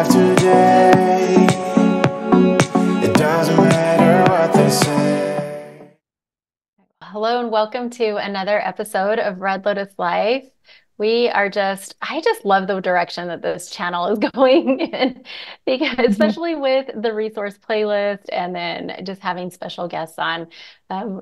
life today. It doesn't matter what they say. Hello and welcome to another episode of Red Lotus Life. I just love the direction that this channel is going in, because especially with the resource playlist and then just having special guests on.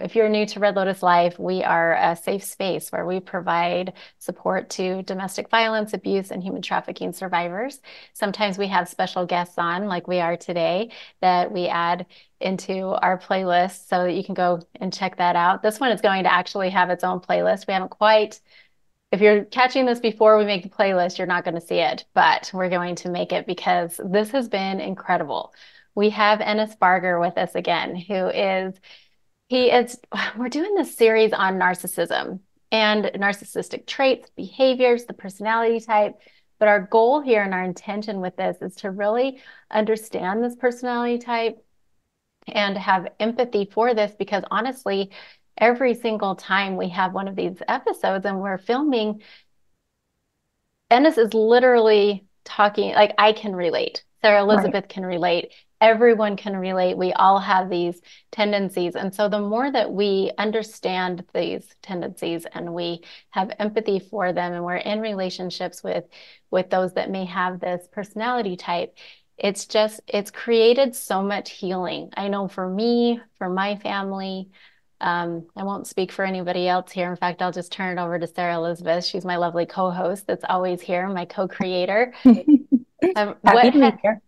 If you're new to Red Lotus Life, we are a safe space where we provide support to domestic violence, abuse, and human trafficking survivors. Sometimes we have special guests on, like we are today, that we add into our playlist so that you can go and check that out. This one is going to actually have its own playlist. We haven't quite If you're catching this before we make the playlist, you're not going to see it, but we're going to make it because this has been incredible. We have Enos Barger with us again, we're doing this series on narcissism and narcissistic traits, behaviors, the personality type. But our goal here and our intention with this is to really understand this personality type and have empathy for this, because honestly, every single time we have one of these episodes and we're filming, Ennis is literally talking, like, I can relate. Sara Elizabeth can relate. Everyone can relate. We all have these tendencies. And so the more that we understand these tendencies and we have empathy for them and we're in relationships with those that may have this personality type, it's created so much healing. I know for me, for my family, I won't speak for anybody else here. In fact, I'll just turn it over to Sara Elizabeth. She's my lovely co-host that's always here, my co-creator. Happy to be here.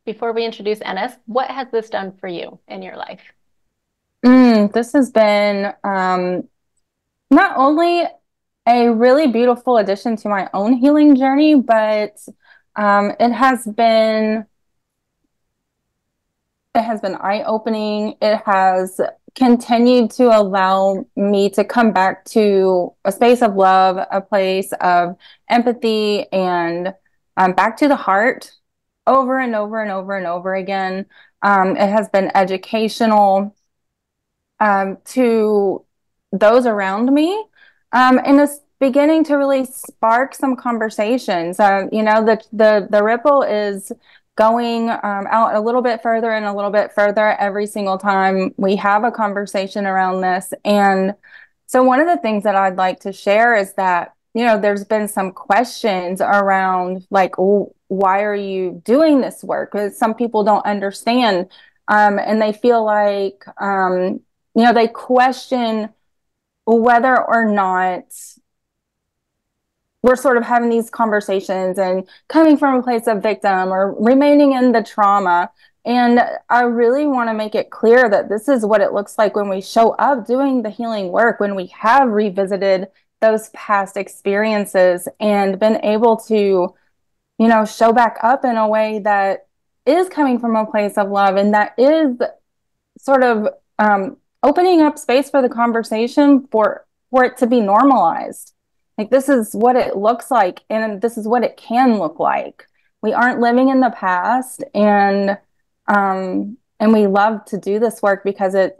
Before we introduce Ennis, what has this done for you in your life? This has been not only a really beautiful addition to my own healing journey, but it has been eye-opening. It has continued to allow me to come back to a space of love, a place of empathy, and back to the heart over and over and over and over again. It has been educational to those around me, and it's beginning to really spark some conversations. The ripple is going out a little bit further and a little bit further every single time we have a conversation around this. And so one of the things that I'd like to share is that, there's been some questions around, like, oh, why are you doing this work? Because some people don't understand, and they feel like, they question whether or not we're sort of having these conversations and coming from a place of victim or remaining in the trauma. And I really want to make it clear that this is what it looks like when we show up doing the healing work, when we have revisited those past experiences and been able to, show back up in a way that is coming from a place of love, and that is sort of opening up space for the conversation for it to be normalized. Like, this is what it looks like, and this is what it can look like. We aren't living in the past, and we love to do this work because it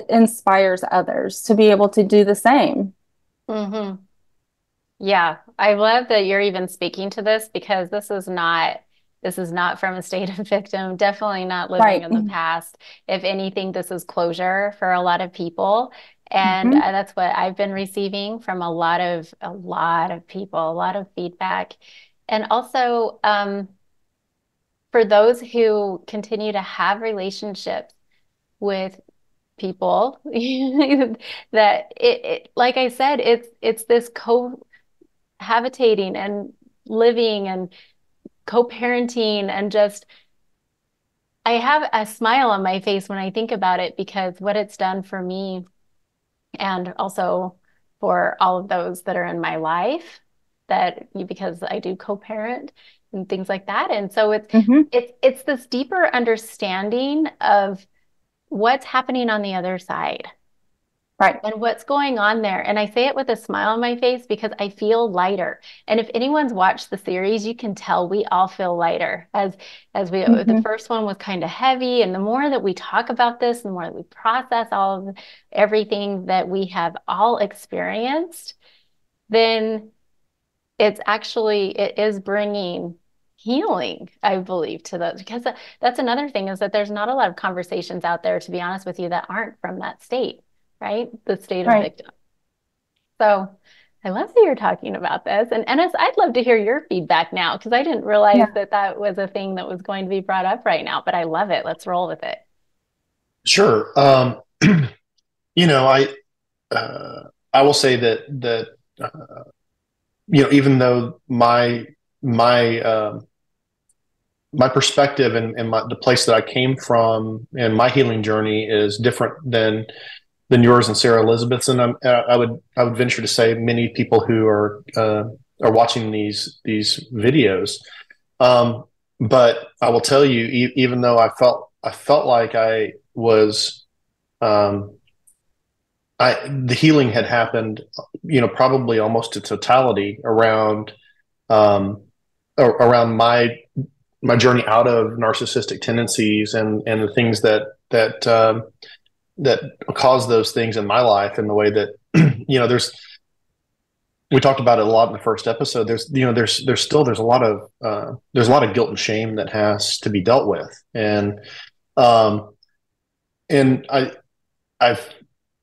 inspires others to be able to do the same. Mm-hmm. Yeah, I love that you're even speaking to this, because this is not from a state of victim, definitely not living in the past. If anything, this is closure for a lot of people. And that's what I've been receiving from a lot of people, a lot of feedback. And also, for those who continue to have relationships with people, that like I said, it's this cohabitating and living and co-parenting, and just, I have a smile on my face when I think about it, because what it's done for me, and also for all of those that are in my life, because I do co-parent and things like that. And so it's this deeper understanding of what's happening on the other side. Right. And what's going on there. And I say it with a smile on my face because I feel lighter. And if anyone's watched the series, you can tell we all feel lighter the first one was kind of heavy. And the more that we talk about this, the more that we process everything that we have all experienced, then it is bringing healing, I believe, to those, because that's another thing, is that there's not a lot of conversations out there, to be honest with you, that aren't from that state, right? The state of Right. victim. So I love that you're talking about this. And Ennis, I'd love to hear your feedback now, because I didn't realize Yeah. that that was a thing that was going to be brought up right now, but I love it. Let's roll with it. Sure. You know, I will say that you know, even though my perspective and the place that I came from and my healing journey is different than yours and Sara Elizabeth's, and I would venture to say many people who are watching these videos. But I will tell you, even though I felt like I was, the healing had happened, you know, probably almost to totality um, around my journey out of narcissistic tendencies and the things that cause those things in my life, and the way that you know, we talked about it a lot in the first episode. There's a lot of guilt and shame that has to be dealt with, um, and I've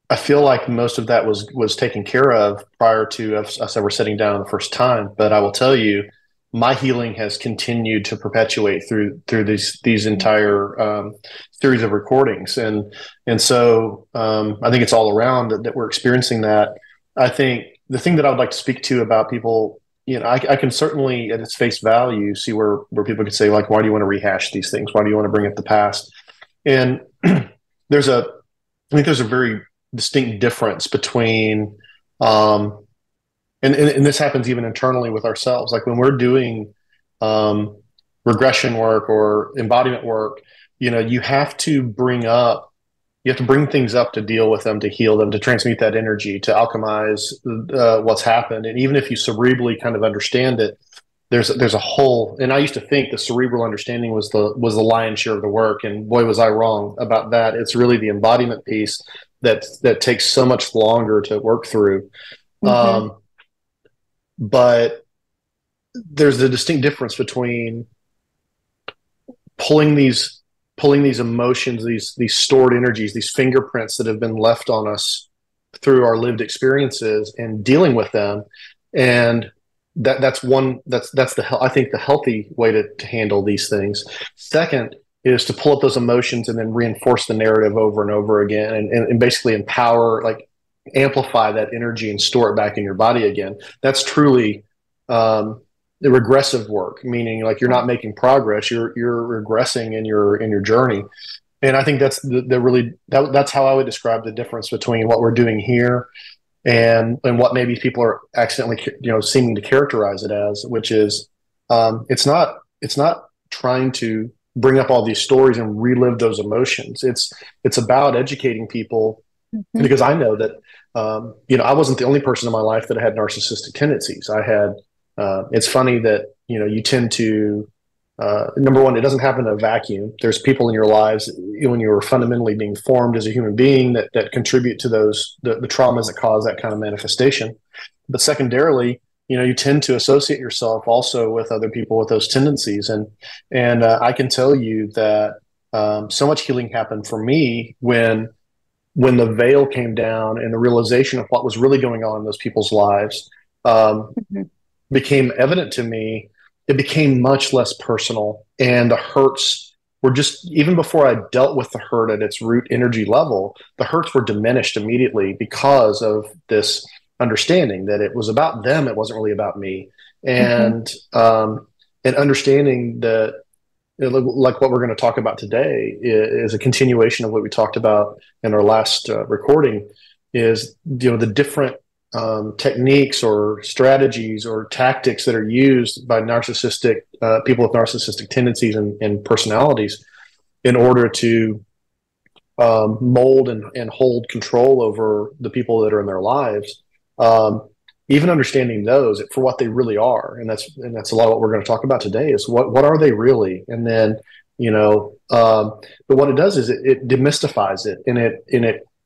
I feel like most of that was taken care of prior to us ever sitting down the first time. But I will tell you, my healing has continued to perpetuate through these entire series of recordings, and so I think it's all around that we're experiencing that. I think the thing that I would like to speak to about people, you know, I can certainly at its face value see where people could say, like, why do you want to rehash these things? Why do you want to bring up the past? And there's a I think there's a very distinct difference between, and this happens even internally with ourselves. Like when we're doing regression work or embodiment work, you know, you have to bring things up to deal with them, to heal them, to transmute that energy, to alchemize what's happened. And even if you cerebrally kind of understand it, there's a whole. And I used to think the cerebral understanding was the lion's share of the work, and boy, was I wrong about that. It's really the embodiment piece that takes so much longer to work through. Mm-hmm. But there's a distinct difference between pulling these emotions, these stored energies, these fingerprints that have been left on us through our lived experiences, and dealing with them. And that's I think the healthy way to handle these things. Second is to pull up those emotions and then reinforce the narrative over and over again, and basically empower, like amplify that energy and store it back in your body again. That's truly the regressive work, meaning like you're not making progress, you're regressing in your journey. And I think that's that's how I would describe the difference between what we're doing here and what maybe people are accidentally, you know, seeming to characterize it as, which is it's not trying to bring up all these stories and relive those emotions. It's about educating people, because I know that you know, I wasn't the only person in my life that had narcissistic tendencies. I had it's funny that, you know, you tend to number one, it doesn't happen in a vacuum. There's people in your lives, you know, when you were fundamentally being formed as a human being that contribute to the traumas that cause that kind of manifestation. But secondarily, you know, you tend to associate yourself also with other people with those tendencies. And I can tell you that so much healing happened for me when the veil came down and the realization of what was really going on in those people's lives became evident to me. It became much less personal, and the hurts were just, even before I dealt with the hurt at its root energy level, the hurts were diminished immediately because of this understanding that it was about them. It wasn't really about me. And understanding that, you know, like what we're going to talk about today is a continuation of what we talked about in our last recording, is, you know, the different techniques or strategies or tactics that are used by narcissistic people with narcissistic tendencies and personalities in order to mold and hold control over the people that are in their lives. Even understanding those for what they really are, and that's a lot of what we're going to talk about today, is what are they really. And then, you know, but what it does is it demystifies it, and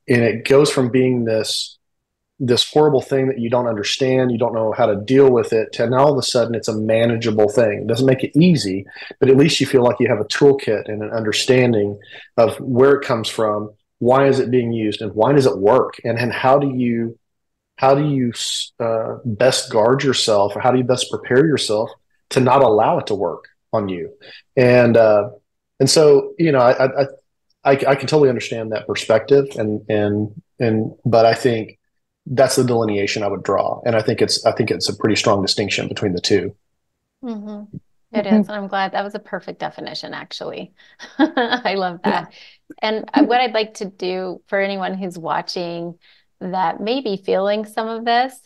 it goes from being this this horrible thing that you don't understand, you don't know how to deal with it, to now all of a sudden it's a manageable thing. It doesn't make it easy, but at least you feel like you have a toolkit and an understanding of where it comes from, why is it being used, and why does it work, and how do you best guard yourself, or how do you best prepare yourself to not allow it to work on you. And so, you know, I can totally understand that perspective, but I think that's the delineation I would draw, and I think it's a pretty strong distinction between the two. Mm-hmm. It is, and I'm glad that was a perfect definition, actually. I love that. And what I'd like to do for anyone who's watching that may be feeling some of this,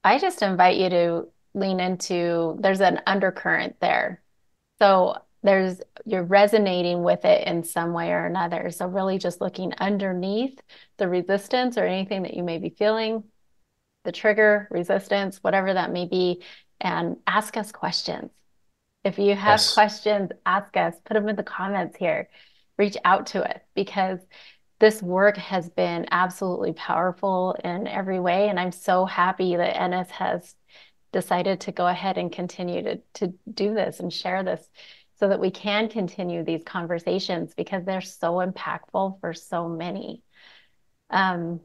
I just invite you to lean into, there's an undercurrent there. So you're resonating with it in some way or another. So really just looking underneath the resistance or anything that you may be feeling, the trigger, resistance, whatever that may be, and ask us questions. If you have questions, ask us, put them in the comments here, reach out to us, because this work has been absolutely powerful in every way. And I'm so happy that Enos has decided to go ahead and continue to do this and share this so that we can continue these conversations, because they're so impactful for so many. On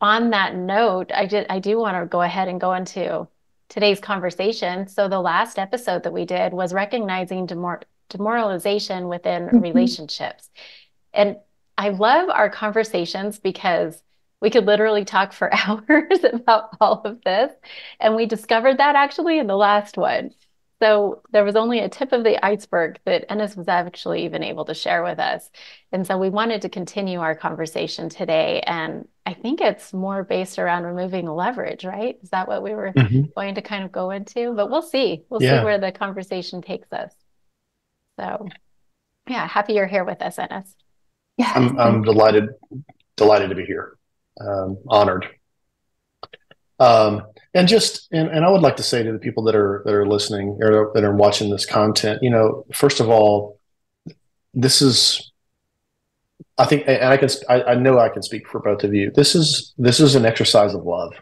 that note, I do want to go ahead and go into today's conversation. So the last episode that we did was recognizing demoralization within relationships. And I love our conversations because we could literally talk for hours about all of this. And we discovered that actually in the last one. So there was only a tip of the iceberg that Enos was actually even able to share with us. And so we wanted to continue our conversation today. And I think it's more based around removing leverage, right? Is that what we were going to kind of go into? But we'll see. We'll see where the conversation takes us. So yeah, happy you're here with us, Enos. Yeah, I'm delighted to be here. Honored. And I would like to say to the people that are listening or that are watching this content, you know, first of all, this is, I think, and I know I can speak for both of you. This is an exercise of love.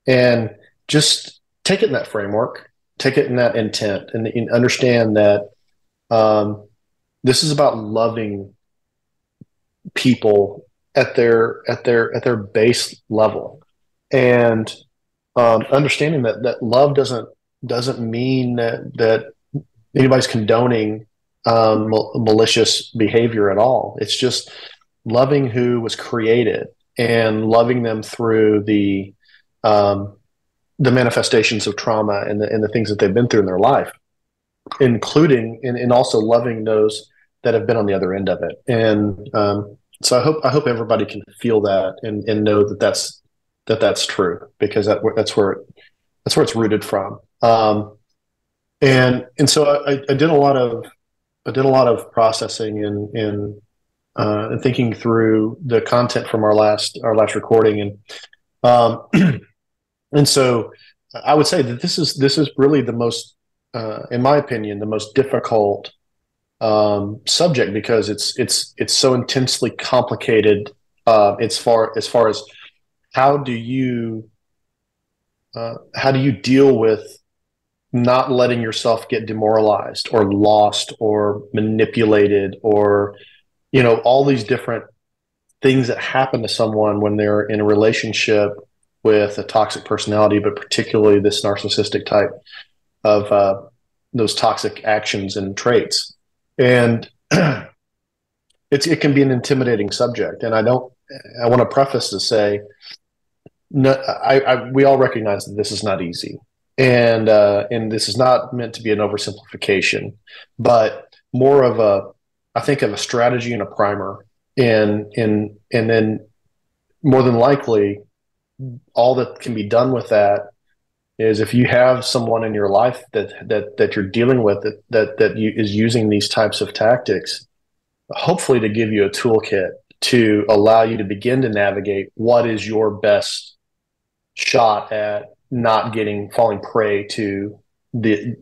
And just take it in that framework, take it in that intent, and understand that this is about loving people at their base level, and understanding that love doesn't mean that anybody's condoning malicious behavior at all. It's just loving who was created and loving them through the manifestations of trauma and the things that they've been through in their life, including and also loving those that have been on the other end of it. And so I hope everybody can feel that and know that that's true, because that's where it's rooted from. And so I did a lot of processing and thinking through the content from our last recording, and so I would say that this is really the most, in my opinion, the most difficult subject, because it's so intensely complicated as far as how do you deal with not letting yourself get demoralized or lost or manipulated, or, you know, all these different things that happen to someone when they're in a relationship with a toxic personality, but particularly this narcissistic type of those toxic actions and traits. And it can be an intimidating subject. And I want to preface to say, no, we all recognize that this is not easy, and this is not meant to be an oversimplification, but more of a strategy and a primer, and then more than likely, all that can be done with that is, if you have someone in your life that you're dealing with is using these types of tactics, hopefully to give you a toolkit to allow you to begin to navigate what is your best shot at not falling prey to the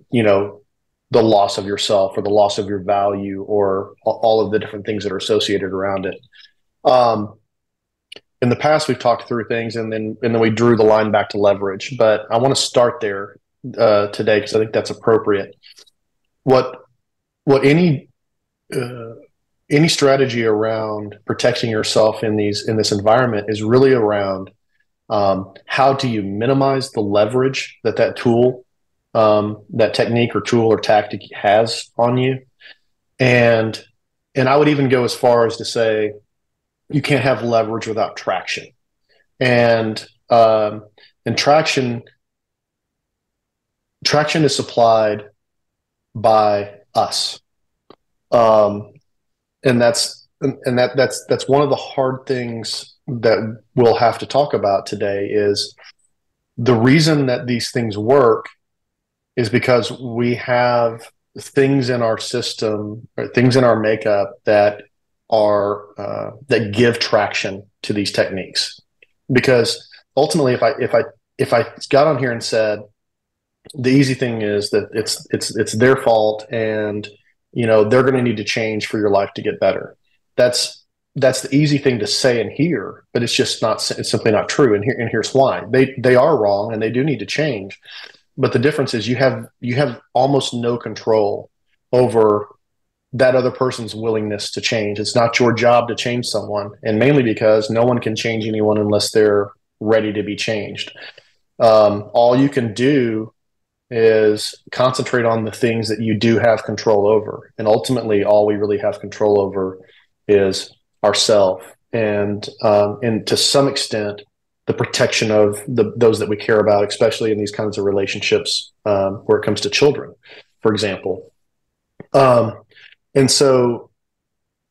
loss of yourself, or the loss of your value, or all of the different things that are associated around it. in the past we've talked through things, and then we drew the line back to leverage. But I want to start there today because I think that's appropriate. What any strategy around protecting yourself in this environment is really around how do you minimize the leverage that tool, that technique or tool or tactic has on you, and I would even go as far as to say you can't have leverage without traction, and traction is supplied by us, and that's one of the hard things that we'll have to talk about today. Is the reason that these things work is because we have things in our system or things in our makeup that give traction to these techniques. Because ultimately, if I got on here and said the easy thing is that it's their fault, and they're going to need to change for your life to get better, that's the easy thing to say and hear, but it's just not. It's simply not true. And here's why: they are wrong, and they do need to change. But the difference is you have almost no control over that other person's willingness to change. It's not your job to change someone, and mainly because no one can change anyone unless they're ready to be changed. All you can do is concentrate on the things that you do have control over, and ultimately, all we really have control over is ourself, and to some extent, the protection of those that we care about, especially in these kinds of relationships, where it comes to children, for example. And so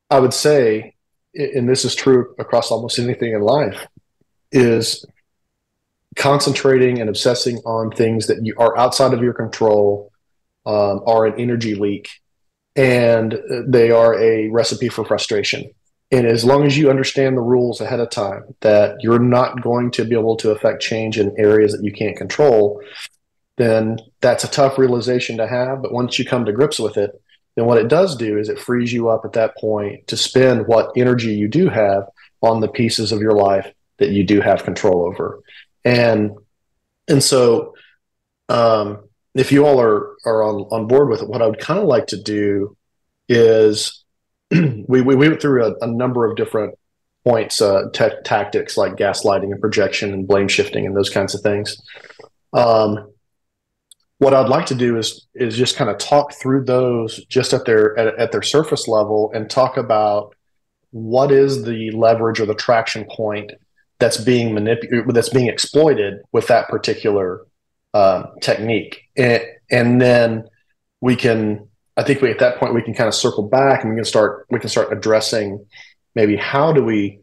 I would say, and this is true across almost anything in life, is concentrating and obsessing on things that you are outside of your control, are an energy leak, and they are a recipe for frustration. And as long as you understand the rules ahead of time, that you're not going to be able to affect change in areas that you can't control, then that's a tough realization to have. But once you come to grips with it, then what it does do is it frees you up at that point to spend what energy you do have on the pieces of your life that you do have control over. And so if you all are on board with it, what I would kind of like to do is we went through a number of different points, tactics like gaslighting and projection and blame shifting and those kinds of things. What I'd like to do is just kind of talk through those just at their surface level, and talk about what is the leverage or the traction point that's being exploited with that particular technique, and then we can. I think at that point we can kind of circle back, and we can start addressing maybe how do we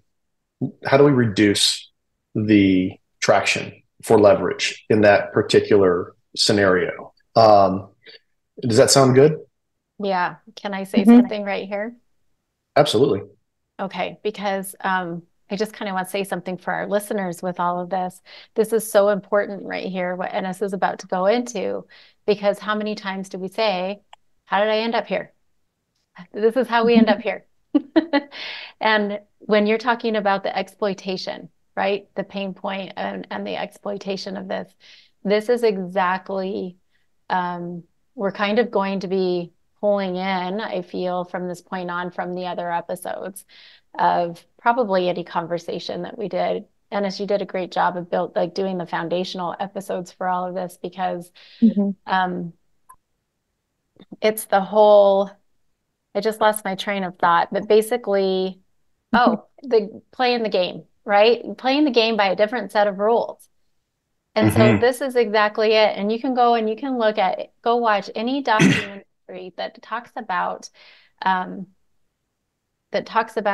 reduce the traction for leverage in that particular scenario. Does that sound good? Yeah. Can I say something right here? Absolutely. Okay, because I just kind of want to say something for our listeners with all of this. This is so important right here, what Enos is about to go into, because how many times do we say, how did I end up here? This is how we end up here. And when you're talking about the exploitation, right? The pain point and the exploitation of this is exactly, we're kind of going to be pulling in, I feel, from this point on, from the other episodes of probably any conversation that we did. Enos, you did a great job of doing the foundational episodes for all of this, because it's the whole, I just lost my train of thought, but basically, playing the game, right? Playing the game by a different set of rules. And so this is exactly it. And you can go and you can go watch any documentary that talks about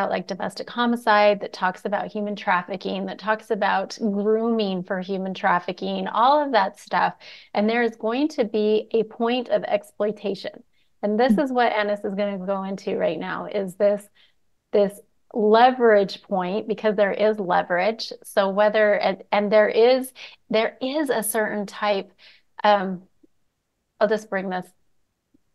like domestic homicide, that talks about human trafficking, that talks about grooming for human trafficking, all of that stuff. And there is going to be a point of exploitation. And this is what Enos is going to go into right now, is this leverage point, because there is leverage. So whether, and there is a certain type, I'll just bring this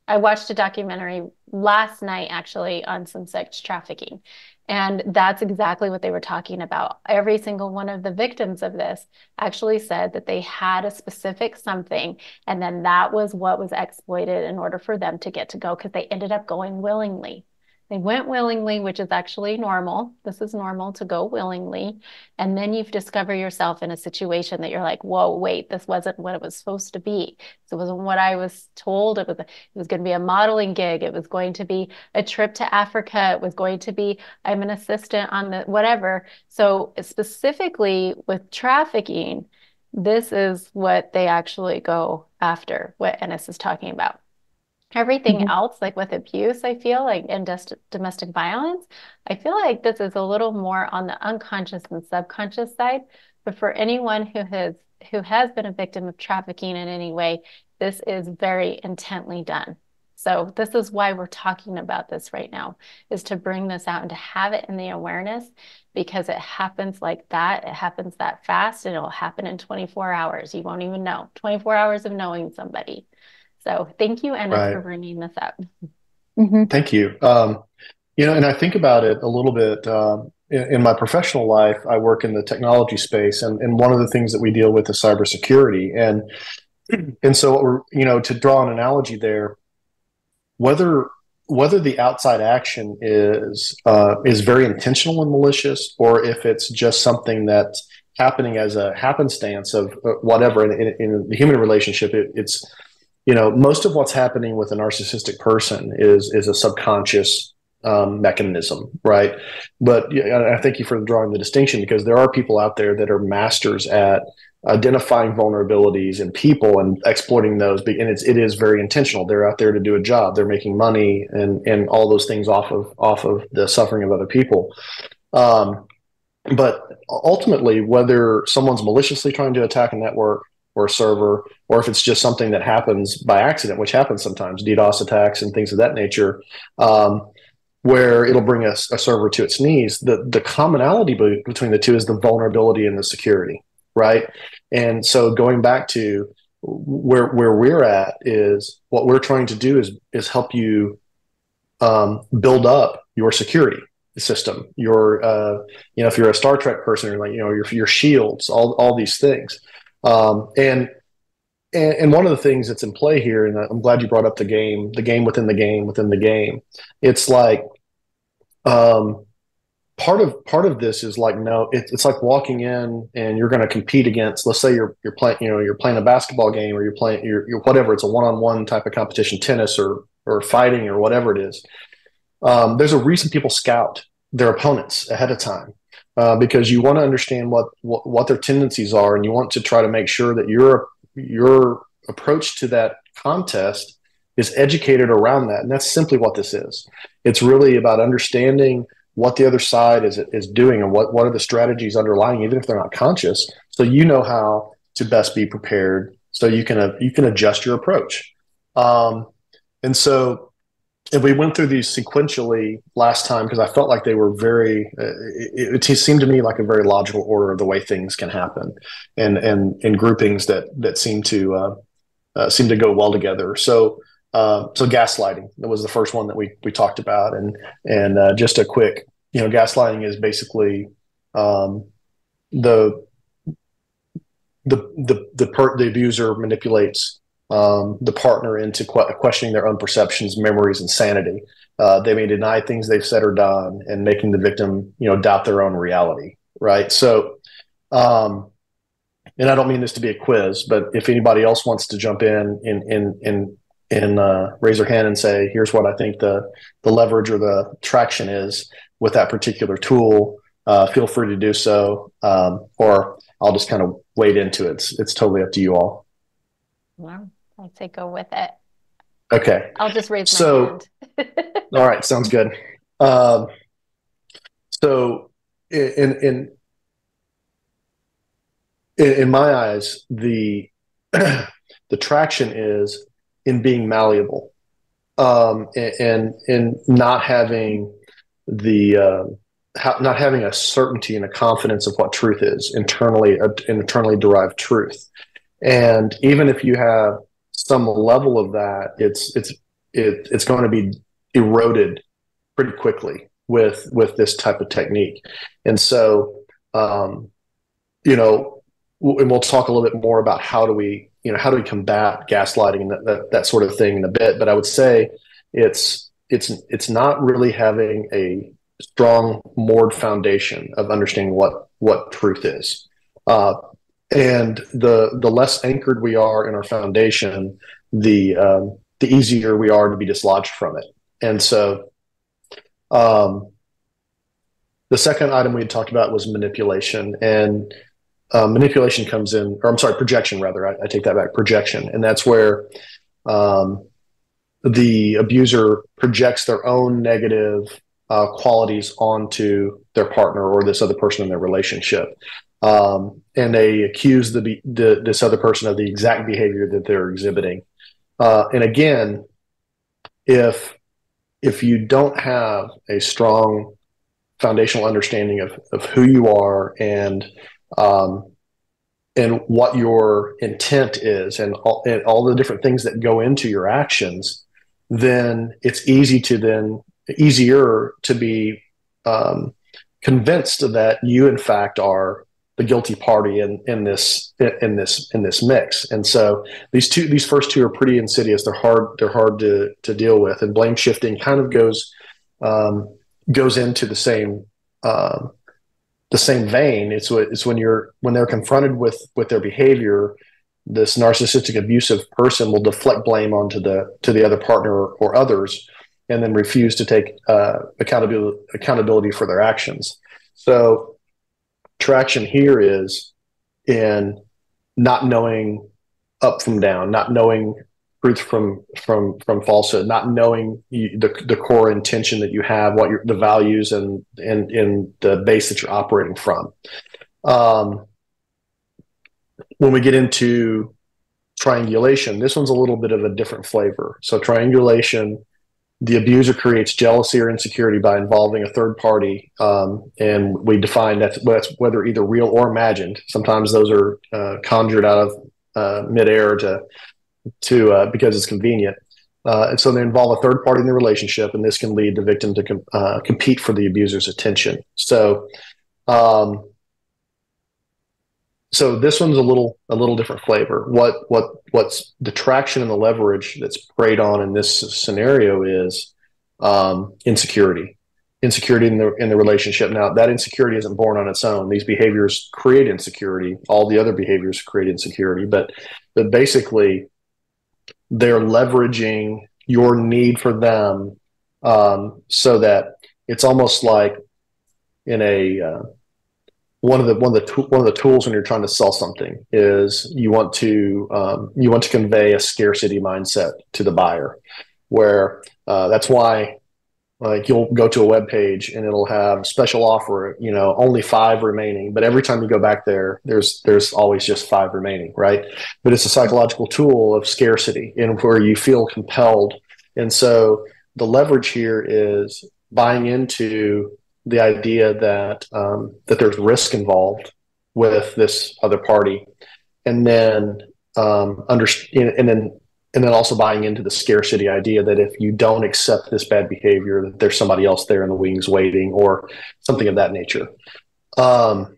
I watched a documentary last night actually on some sex trafficking. And that's exactly what they were talking about. Every single one of the victims of this actually said that they had a specific something, and then that was what was exploited in order for them to get to go, because they ended up going willingly. They went willingly, which is actually normal. This is normal to go willingly. And then you've discovered yourself in a situation that you're like, whoa, wait, this wasn't what it was supposed to be. So it wasn't what I was told. It was going to be a modeling gig. It was going to be a trip to Africa. It was going to be, I'm an assistant on the whatever. So specifically with trafficking, this is what they actually go after, what Enos is talking about. Everything else, like with abuse, I feel like, and domestic violence, I feel like this is a little more on the unconscious and subconscious side. But for anyone who has been a victim of trafficking in any way, this is very intently done. So this is why we're talking about this right now, is to bring this out and to have it in the awareness, because it happens like that. It happens that fast, and it'll happen in 24 hours. You won't even know. 24 hours of knowing somebody. So thank you, Enos, for bringing this up. Thank you. And I think about it a little bit. In my professional life, I work in the technology space, and one of the things that we deal with is cybersecurity. And so, to draw an analogy there, whether the outside action is very intentional and malicious, or if it's just something that's happening as a happenstance of whatever in the human relationship, it's most of what's happening with a narcissistic person is a subconscious mechanism, right? But I thank you for drawing the distinction, because there are people out there that are masters at identifying vulnerabilities in people and exploiting those. And it is very intentional. They're out there to do a job. They're making money and all those things off of the suffering of other people. But ultimately, whether someone's maliciously trying to attack a network or a server, or if it's just something that happens by accident, which happens sometimes, DDoS attacks and things of that nature, where it'll bring a server to its knees, the commonality between the two is the vulnerability and the security, right? And so going back to where we're at, is what we're trying to do is help you build up your security system, your if you're a Star Trek person, or your shields, all these things. And one of the things that's in play here, and I'm glad you brought up the game within the game within the game. It's like part of this is like, no, it's like walking in and you're going to compete against, let's say you're playing a basketball game, or you're playing whatever, it's a one-on-one type of competition, tennis or fighting or whatever it is. There's a reason people scout their opponents ahead of time. Because you want to understand what their tendencies are, and you want to try to make sure that your approach to that contest is educated around that. And that's simply what this is. It's really about understanding what the other side is doing, and what are the strategies underlying, even if they're not conscious, so you know how to best be prepared, so you can adjust your approach. And so. And we went through these sequentially last time, because I felt like they were very, it seemed to me like a very logical order of the way things can happen, and groupings that seem to go well together. So gaslighting, that was the first one that we talked about. And just a quick, gaslighting is basically the abuser manipulates the partner into questioning their own perceptions, memories, and sanity. They may deny things they've said or done, and making the victim, doubt their own reality. Right. So, and I don't mean this to be a quiz, but if anybody else wants to jump in and raise their hand and say, here's what I think the leverage or the traction is with that particular tool, feel free to do so. Or I'll just kind of wade into it. It's totally up to you all. Wow. I'd say go with it. Okay. I'll just raise my hand. All right. Sounds good. So in my eyes, the traction is in being malleable, and not having not having a certainty and a confidence of what truth is internally, an internally derived truth. And even if you have some level of that, it's going to be eroded pretty quickly with this type of technique. And so, you know, and we'll talk a little bit more about how do we combat gaslighting and that sort of thing in a bit. But I would say it's not really having a strong moored foundation of understanding what truth is. And the less anchored we are in our foundation, the easier we are to be dislodged from it. And so the second item we had talked about was manipulation. And manipulation comes in, or I'm sorry, projection rather. I take that back, projection. And that's where the abuser projects their own negative qualities onto their partner or this other person in their relationship. And they accuse this other person of the exact behavior that they're exhibiting. And again, if you don't have a strong foundational understanding of who you are and what your intent is and all the different things that go into your actions, then it's easier to be convinced that you in fact are the guilty party in this mix. And so these first two are pretty insidious. They're hard to deal with. And blame shifting kind of goes into the same vein. It's when they're confronted with their behavior, this narcissistic abusive person will deflect blame onto the other partner or others, and then refuse to take accountability for their actions. So traction here is in not knowing up from down, not knowing truth from falsehood, not knowing the core intention that you have, the values and the base that you're operating from. When we get into triangulation, this one's a little bit of a different flavor. So triangulation, the abuser creates jealousy or insecurity by involving a third party, and we define that's whether either real or imagined. Sometimes those are conjured out of midair to because it's convenient. And so they involve a third party in the relationship, and this can lead the victim to compete for the abuser's attention. So this one's a little different flavor. What's the traction and the leverage that's preyed on in this scenario is insecurity in the relationship. Now, that insecurity isn't born on its own. These behaviors create insecurity. All the other behaviors create insecurity, but basically they're leveraging your need for them, so that it's almost like in a one of the tools when you're trying to sell something is you want to convey a scarcity mindset to the buyer, where that's why, like, you'll go to a web page and it'll have special offer, only 5 remaining, but every time you go back there's always just 5 remaining, right? But it's a psychological tool of scarcity and where you feel compelled. And so the leverage here is buying into the idea that there's risk involved with this other party, and then and then also buying into the scarcity idea that if you don't accept this bad behavior, that there's somebody else there in the wings waiting, or something of that nature. That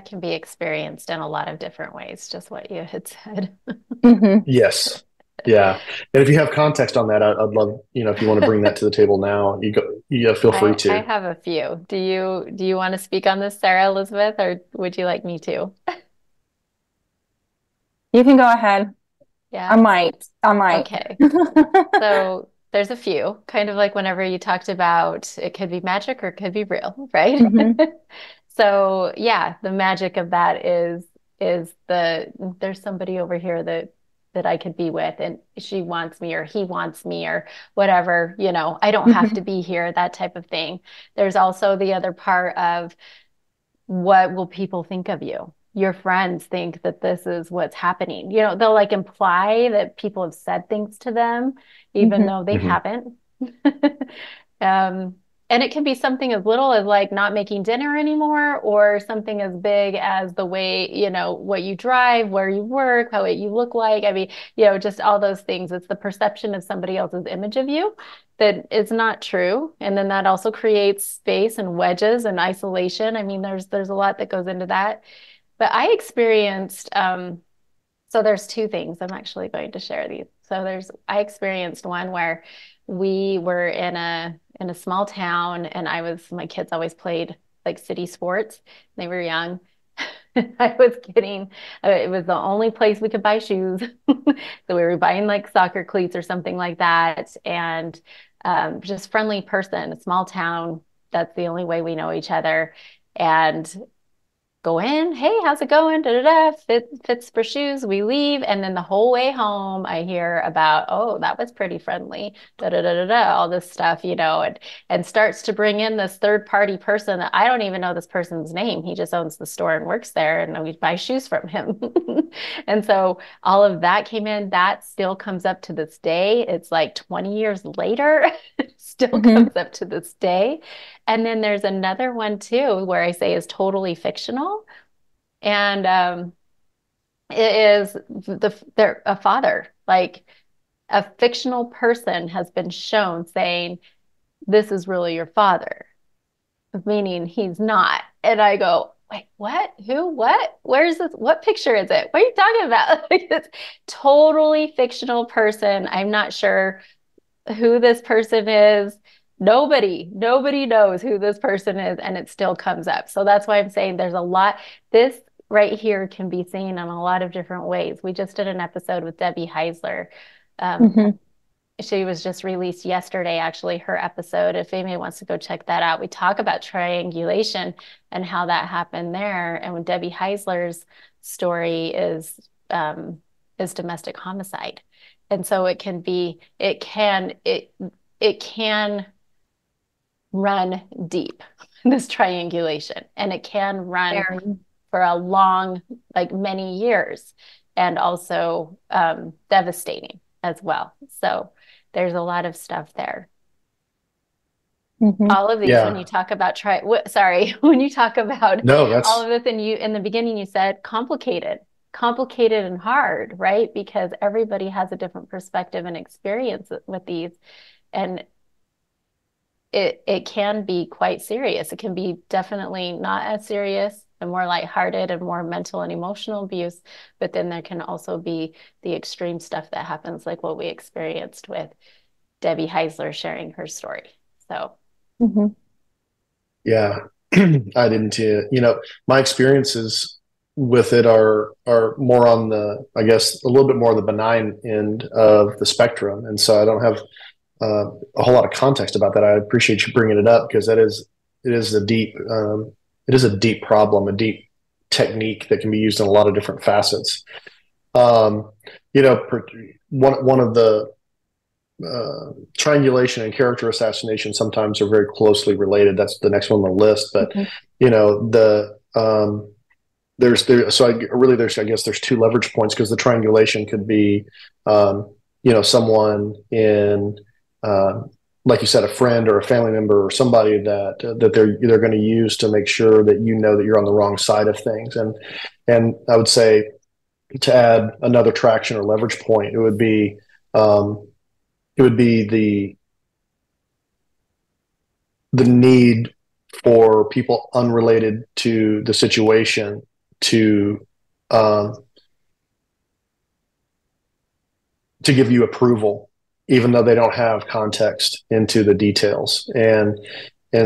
can be experienced in a lot of different ways, just what you had said. Mm-hmm. Yes. Yeah. And if you have context on that, I'd love, if you want to bring that to the table now, feel free to. I have a few. Do you want to speak on this, Sara Elizabeth, or would you like me to? You can go ahead. Yeah. I might. Okay. So there's a few, kind of like whenever you talked about it could be magic or it could be real, right? Mm-hmm. So yeah, the magic of that is there's somebody over here that I could be with, and she wants me or he wants me or whatever, I don't have to be here, that type of thing. There's also the other part of, what will people think of you? Your friends think that this is what's happening. They'll like imply that people have said things to them, even though they haven't. And it can be something as little as like not making dinner anymore, or something as big as the way, what you drive, where you work, how you look like. I mean, just all those things. It's the perception of somebody else's image of you that is not true. And then that also creates space and wedges and isolation. I mean, there's a lot that goes into that. But I experienced, so there's two things. I'm actually going to share these. So I experienced one where we were in a small town, and my kids always played like city sports. They were young. I was getting, it was the only place we could buy shoes. So we were buying like soccer cleats or something like that. And just friendly person, a small town. That's the only way we know each other. And go in, hey, how's it going? Da, da, da, fits for shoes. We leave. And then the whole way home, I hear about, oh, that was pretty friendly, da, da, da, da, da, all this stuff, and starts to bring in this third party person that I don't even know this person's name. He just owns the store and works there, and we buy shoes from him. And so all of that came in. That still comes up to this day. It's like 20 years later, still comes up to this day. And then there's another one too, where I say is totally fictional. And it is they're a father, like a fictional person has been shown saying, this is really your father, meaning he's not. And I go, wait, what? Who? What? Where's this? What picture is it? What are you talking about? Like, it's totally fictional person. I'm not sure who this person is. Nobody knows who this person is, and it still comes up. So that's why I'm saying there's a lot. This right here can be seen in a lot of different ways. We just did an episode with Debbie Heisler. She was just released yesterday, actually, her episode. If anybody wants to go check that out, we talk about triangulation and how that happened there. And when Debbie Heisler's story is domestic homicide. And so it can run deep, this triangulation, and it can run for a long, like many years, and also devastating as well. So there's a lot of stuff there. All of these, when you talk about when you talk about all of this, and you in the beginning you said complicated and hard, right? Because everybody has a different perspective and experience with these, and it can be quite serious. It can be definitely not as serious and more lighthearted and more mental and emotional abuse, but then there can also be the extreme stuff that happens, like what we experienced with Debbie Heisler sharing her story. So yeah, I didn't, my experiences with it are more on the, I guess, a little bit more the benign end of the spectrum. And so I don't have a whole lot of context about that. I appreciate you bringing it up, because it is a deep problem, a deep technique that can be used in a lot of different facets. One of the triangulation and character assassination sometimes are very closely related. That's the next one on the list. But I guess there's two leverage points, because the triangulation could be someone in like you said, a friend or a family member or somebody that they're going to use to make sure that that you're on the wrong side of things. And I would say, to add another traction or leverage point, it would be the need for people unrelated to the situation to give you approval, even though they don't have context into the details. And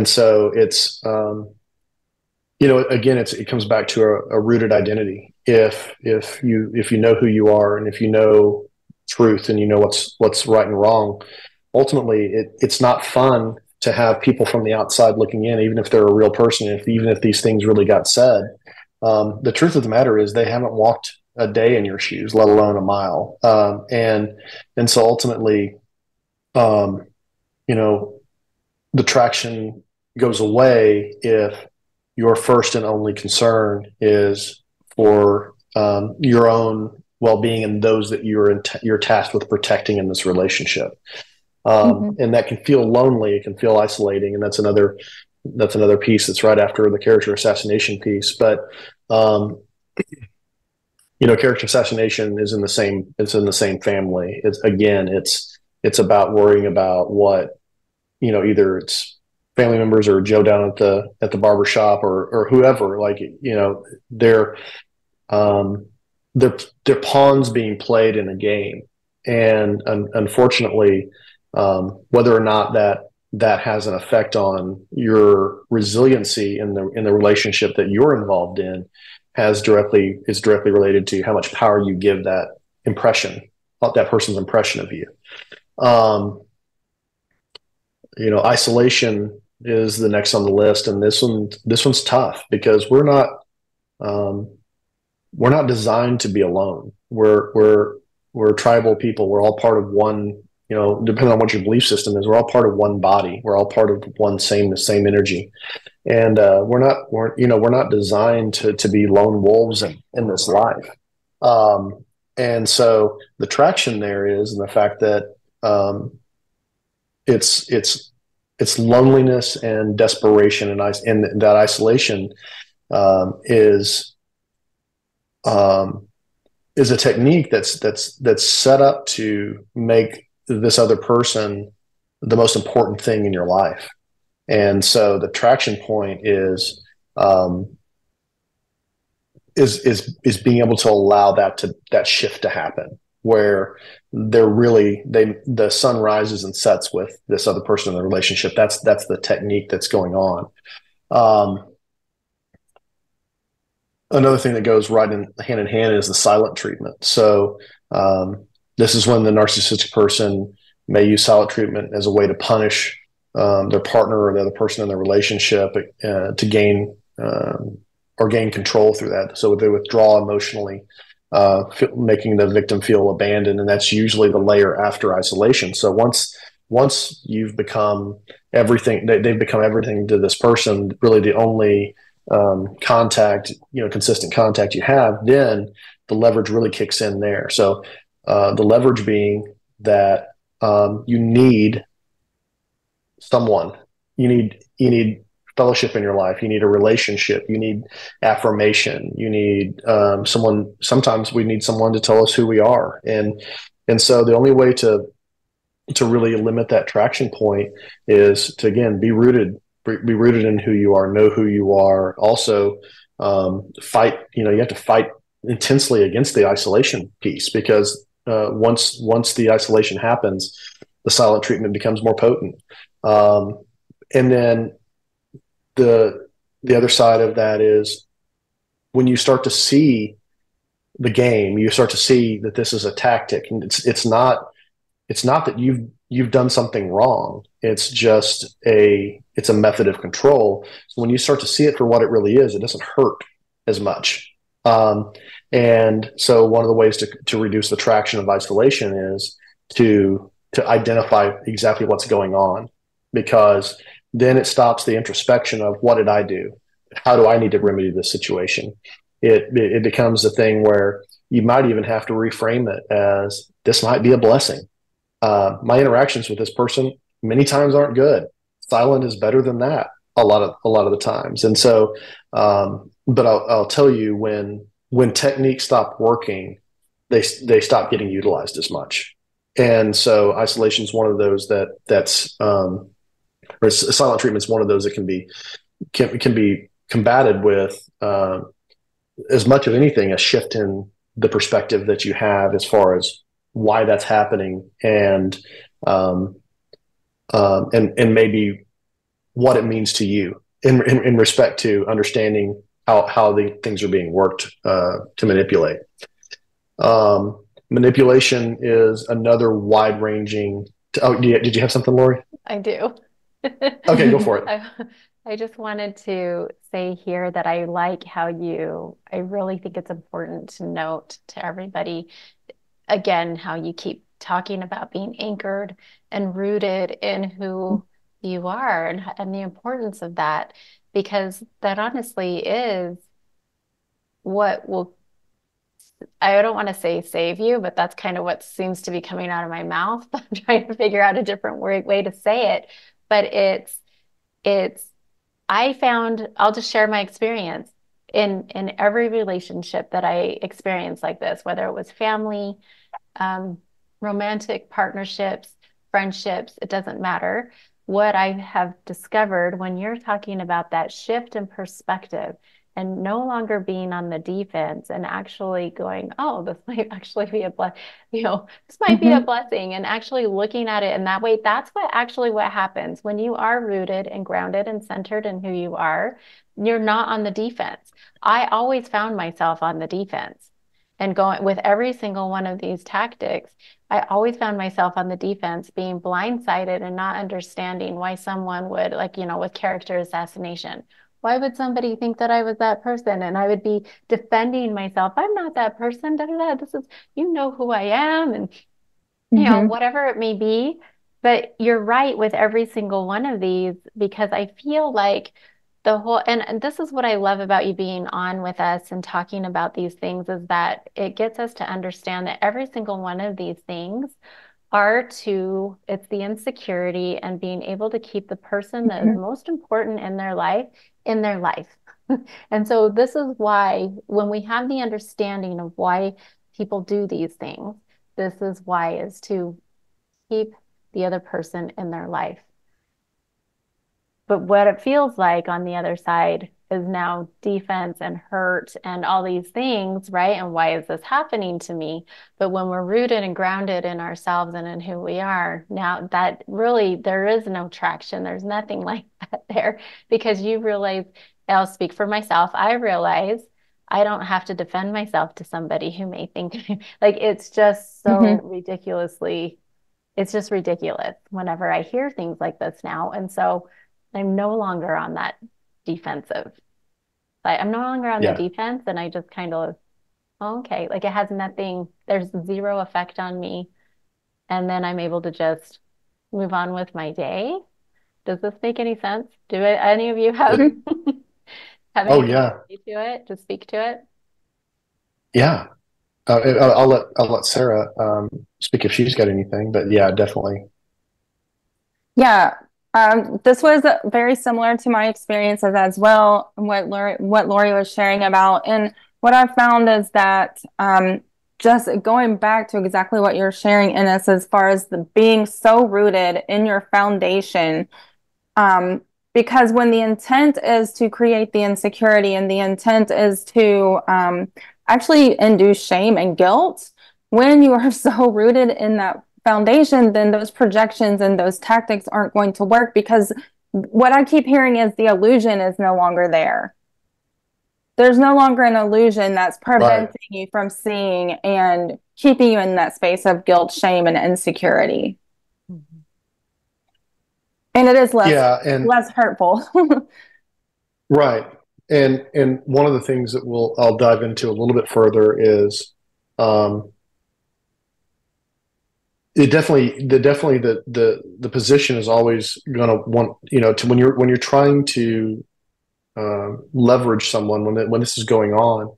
so it's, again, it comes back to a rooted identity. If you know who you are, and if you know truth, and you know what's right and wrong, ultimately it's not fun to have people from the outside looking in, even if they're a real person, even if these things really got said. The truth of the matter is they haven't walked a day in your shoes, let alone a mile. And so ultimately, the traction goes away if your first and only concern is for your own well-being and those that you're tasked with protecting in this relationship. And that can feel lonely. It can feel isolating. And that's another piece that's right after the character assassination piece. But, character assassination is in the same family. It's about worrying about what, either it's family members or Joe down at the barber shop or whoever, they're pawns being played in a game. And unfortunately, whether or not that has an effect on your resiliency in the relationship that you're involved in is directly related to how much power you give that person's impression of you. Isolation is the next on the list, and this one's tough because we're not designed to be alone. We're tribal people. We're all part of one. Depending on what your belief system is, we're all part of one body. We're all part of the same energy, and we're not designed to be lone wolves in this life. And so the traction there is in the fact that it's loneliness and desperation, and that isolation is a technique that's set up to make this other person the most important thing in your life. And so the traction point is being able to allow that shift to happen, where the sun rises and sets with this other person in the relationship. That's the technique that's going on. Another thing that goes right hand in hand is the silent treatment. So this is when the narcissistic person may use silent treatment as a way to punish their partner or the other person in the relationship to gain control through that. So they withdraw emotionally, making the victim feel abandoned, and that's usually the layer after isolation. So once you've become everything, they've become everything to this person, really the only consistent contact you have, then the leverage really kicks in there. So the leverage being that you need someone, you need fellowship in your life, you need a relationship, you need affirmation, you need someone. Sometimes we need someone to tell us who we are, and so the only way to really limit that traction point is to, again, be rooted in who you are, know who you are. Also, fight. You have to fight intensely against the isolation piece, because once the isolation happens, the silent treatment becomes more potent. And then the other side of that is when you start to see the game, you start to see that this is a tactic, and it's not that you've done something wrong. It's just it's a method of control. So when you start to see it for what it really is, it doesn't hurt as much. And so one of the ways to reduce the traction of isolation is to identify exactly what's going on, because then it stops the introspection of what did I do? How do I need to remedy this situation? It becomes a thing where you might even have to reframe it as, this might be a blessing. My interactions with this person many times aren't good. Silent is better than that a lot of the times. And so, but I'll tell you, when techniques stop working, they stop getting utilized as much. And so isolation is one of those or silent treatment is one of those that can be combated with as much of anything, a shift in the perspective that you have as far as why that's happening, and maybe what it means to you in respect to understanding how the things are being worked to manipulate. Manipulation is another wide-ranging. Did you have something, Lori? I do. Okay, go for it. I just wanted to say here that I like how I really think it's important to note to everybody, again, how you keep talking about being anchored and rooted in who you are, and the importance of that, because that honestly is what will I don't want to say save you, but that's kind of what seems to be coming out of my mouth. I'm trying to figure out a different way to say it. But it's, I found, I'll just share my experience in every relationship that I experienced like this, whether it was family, romantic partnerships, friendships, it doesn't matter. What I have discovered when you're talking about that shift in perspective and no longer being on the defense and actually going, oh, this might actually be a this might be a blessing, and actually looking at it in that way, that's what happens when you are rooted and grounded and centered in who you are. You're not on the defense. I always found myself on the defense. And going with every single one of these tactics, I always found myself on the defense, being blindsided and not understanding why someone would, like, with character assassination. Why would somebody think that I was that person? And I would be defending myself. I'm not that person. Da, da, da. This is, who I am, and whatever it may be. But you're right with every single one of these, because I feel like the whole, and this is what I love about you being on with us and talking about these things, is that it gets us to understand that every single one of these things it's the insecurity and being able to keep the person that is most important in their life in their life. And so this is why, when we have the understanding of why people do these things, this is why, is to keep the other person in their life. But what it feels like on the other side is now defense and hurt and all these things, right? And why is this happening to me? But when we're rooted and grounded in ourselves and in who we are, now that really, there is no traction. There's nothing like that there, because you realize, I'll speak for myself, I realize I don't have to defend myself to somebody who may think, like, it's just so ridiculously, it's just ridiculous whenever I hear things like this now. And so I'm no longer on that defensive. I'm no longer on the defense, and I just kind of, okay, like, it has nothing, there's zero effect on me. And then I'm able to just move on with my day. Does this make any sense? Do any of you have, have anything to say to it, to speak to it? Yeah. I'll let Sara speak if she's got anything, but yeah, definitely. Yeah. This was very similar to my experiences as well, what Lori was sharing about. And what I found is that just going back to exactly what you're sharing, Enos, as far as being so rooted in your foundation, because when the intent is to create the insecurity and the intent is to actually induce shame and guilt, when you are so rooted in that foundation, then those projections and those tactics aren't going to work, because what I keep hearing is the illusion is no longer there. There's no longer an illusion that's preventing you from seeing and keeping you in that space of guilt, shame, and insecurity. And it is less hurtful. Right. And one of the things that I'll dive into a little bit further is the position is always going to want, to when you're trying to leverage someone when this is going on,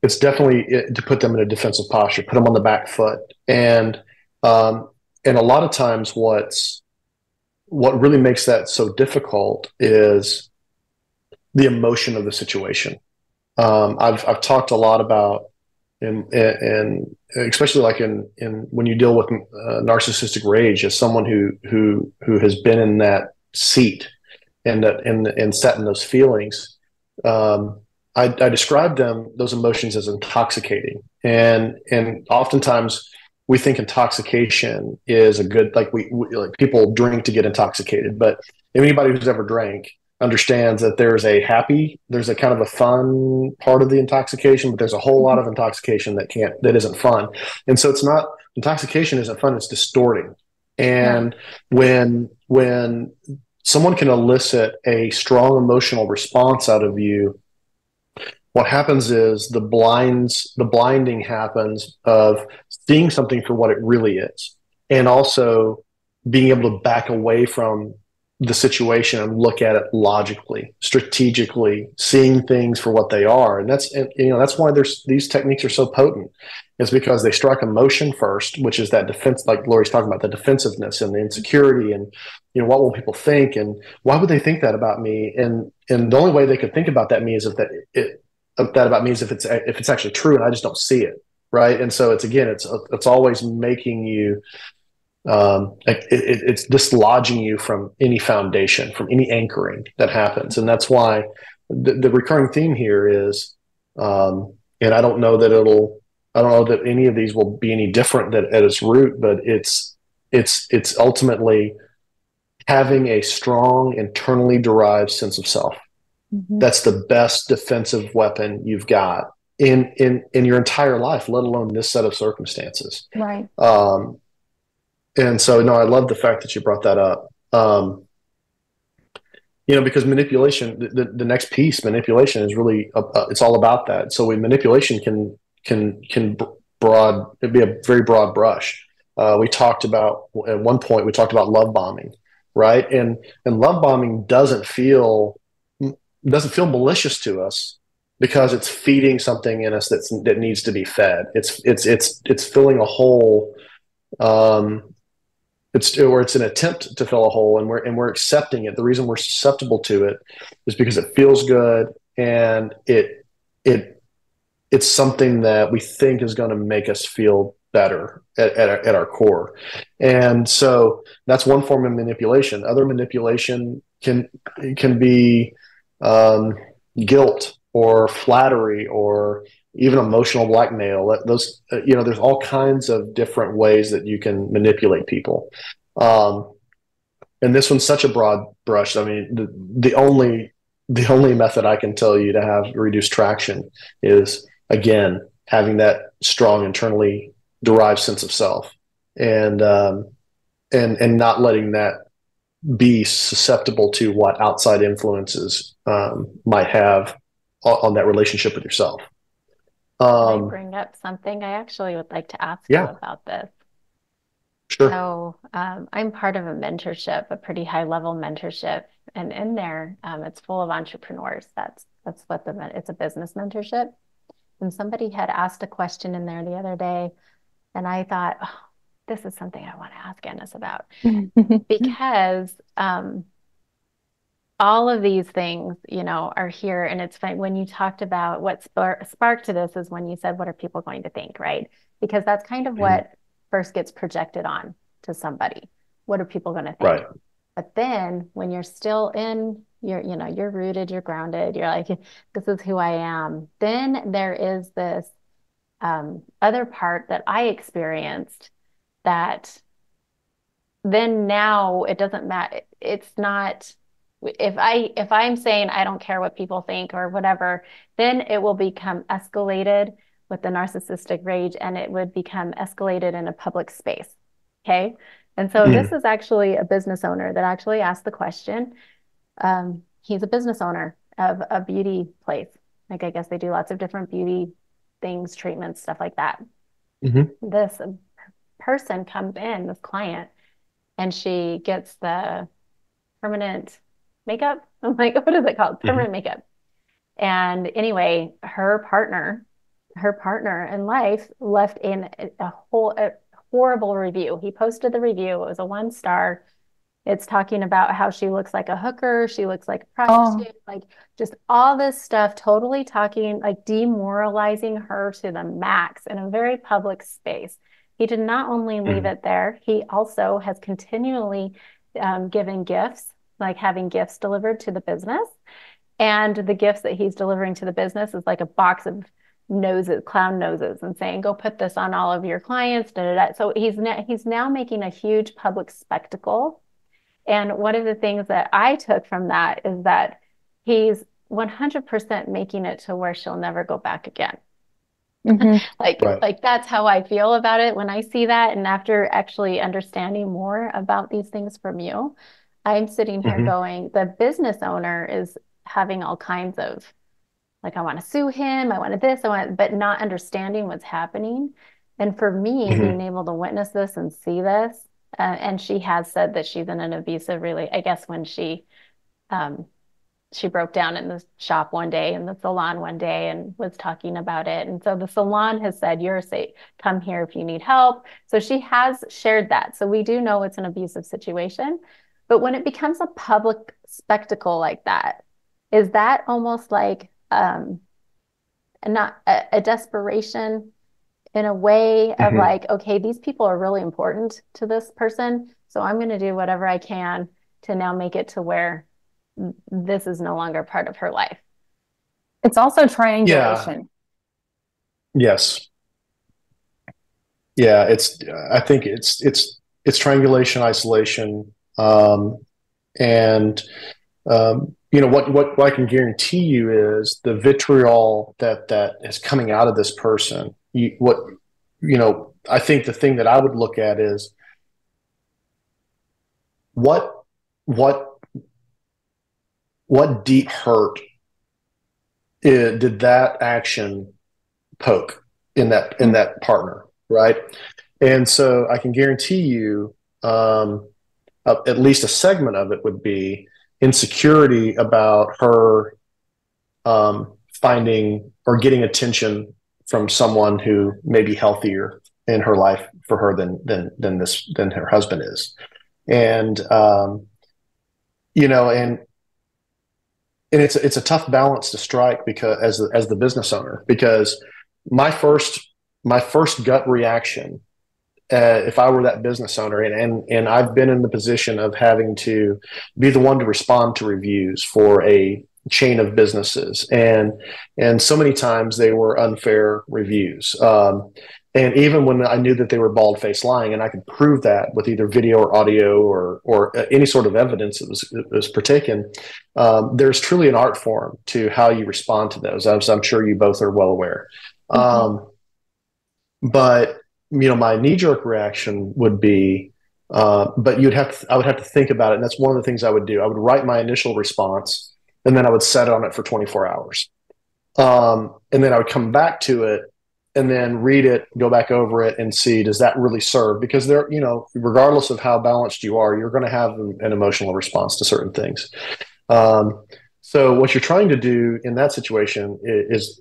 it's definitely to put them in a defensive posture, put them on the back foot. And a lot of times what really makes that so difficult is the emotion of the situation. I've talked a lot about, and especially like in when you deal with narcissistic rage, as someone who has been in that seat and sat in those feelings, I describe those emotions as intoxicating, and oftentimes we think intoxication is a good, like we like people drink to get intoxicated, but anybody who's ever drank understands that there's a kind of a fun part of the intoxication, but there's a whole lot of intoxication that isn't fun. And so intoxication isn't fun, it's distorting. And when someone can elicit a strong emotional response out of you, what happens is the blinding happens of seeing something for what it really is, and also being able to back away from the situation and look at it logically, strategically, seeing things for what they are. And that's why these techniques are so potent, is because they strike emotion first, which is that defense, like Lori's talking about, the defensiveness and the insecurity, and what will people think, and why would they think that about me? And the only way they could think about that about me is if it's actually true, and I just don't see it. Right. And so it's always making you, it's dislodging you from any foundation, from any anchoring that happens. And that's why the recurring theme here is, and I don't know that any of these will be any different at its root, but it's ultimately having a strong, internally derived sense of self. Mm-hmm. That's the best defensive weapon you've got in your entire life, let alone this set of circumstances. Right. And so, no, I love the fact that you brought that up. Because manipulation, the next piece, manipulation, is really it's all about that. So manipulation can be a very broad brush. We talked about at one point love bombing, right? And love bombing doesn't feel malicious to us, because it's feeding something in us that needs to be fed. It's filling a hole. It's an attempt to fill a hole, and we're accepting it. The reason we're susceptible to it is because it feels good, and it's something that we think is going to make us feel better at our core. And so that's one form of manipulation. Other manipulation can be guilt or flattery or even emotional blackmail. There's all kinds of different ways that you can manipulate people. And this one's such a broad brush. I mean, the only method I can tell you to have reduced traction is, again, having that strong internally derived sense of self, and not letting that be susceptible to what outside influences might have on that relationship with yourself. Can I bring up something? I actually would like to ask you about this. Sure. So I'm part of a mentorship, a pretty high level mentorship, and in there, it's full of entrepreneurs. That's what it's a business mentorship. And somebody had asked a question in there the other day, and I thought, oh, this is something I want to ask Enos about, because all of these things, are here. And it's fine. When you talked about what sparked to this is when you said, what are people going to think, right? Because that's kind of what first gets projected on to somebody. What are people going to think? Right. But then when you're still in, you're rooted, you're grounded, you're like, this is who I am. Then there is this other part that I experienced, that then now it doesn't matter. It's not, if I'm saying I don't care what people think or whatever, then it will become escalated with the narcissistic rage, and it would become escalated in a public space. Okay. And so this is actually a business owner that actually asked the question. He's a business owner of a beauty place. Like, I guess they do lots of different beauty things, treatments, stuff like that. Mm-hmm. This person comes in, this client, and she gets the permanent makeup. I'm like, what is it called? Permanent makeup. And anyway, her partner in life left in a horrible review. He posted the review. It was a 1-star. It's talking about how she looks like a hooker. She looks like a prostitute, like just all this stuff, totally talking, like demoralizing her to the max in a very public space. He did not only leave it there, he also has continually given gifts, like having gifts delivered to the business. And the gifts that he's delivering to the business is like a box of noses, clown noses, and saying, go put this on all of your clients. Da, da, da. So he's now making a huge public spectacle. And one of the things that I took from that is that he's 100% making it to where she'll never go back again. Like that's how I feel about it when I see that. And after actually understanding more about these things from you, I'm sitting here going, the business owner is having all kinds of, like, I want to sue him, I wanted this, but not understanding what's happening. And for me, being able to witness this and see this, And she has said that she's in an abusive I guess when she broke down in the shop one day, in the salon one day, and was talking about it. And so the salon has said, you're safe, come here if you need help. So she has shared that. So we do know it's an abusive situation. But when it becomes a public spectacle like that, is that almost like not a desperation in a way of Mm-hmm. like, okay, these people are really important to this person, so I'm going to do whatever I can to now make it to where this is no longer part of her life. It's also Yeah. triangulation. Yes. Yeah. I think it's triangulation, isolation, and what I can guarantee you is the vitriol that is coming out of this person. I think the thing that I would look at is what deep hurt did that action poke in that partner, right? And so I can guarantee you, at least a segment of it would be insecurity about her finding or getting attention from someone who may be healthier in her life for her than her husband is, and and it's a tough balance to strike, because as the business owner, because my first gut reaction, if I were that business owner, and I've been in the position of having to be the one to respond to reviews for a chain of businesses, and so many times they were unfair reviews, and even when I knew that they were bald-faced lying, and I could prove that with either video or audio or any sort of evidence that was partaken, there's truly an art form to how you respond to those, as I'm sure you both are well aware. But my knee-jerk reaction would be, but I would have to think about it, and that's one of the things I would do. I would write my initial response, and then I would set on it for 24 hours, and then I would come back to it, and then read it, go back over it, and see, does that really serve? Because regardless of how balanced you are, you're going to have an emotional response to certain things. So what you're trying to do in that situation is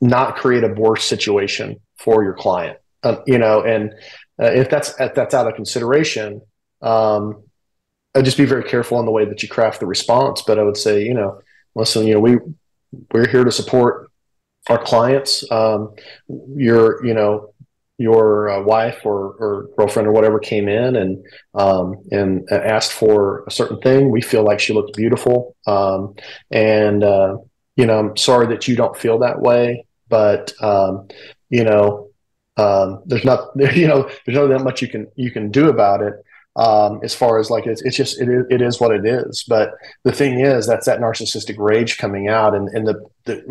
not create a worse situation for your client. And if that's out of consideration, I'd just be very careful in the way that you craft the response. But I would say, listen, we're here to support our clients. Your wife or girlfriend or whatever came in and asked for a certain thing. We feel like she looked beautiful, and I'm sorry that you don't feel that way, but there's not that much you can do about it. As far as like it is what it is. But the thing is, that's that narcissistic rage coming out, and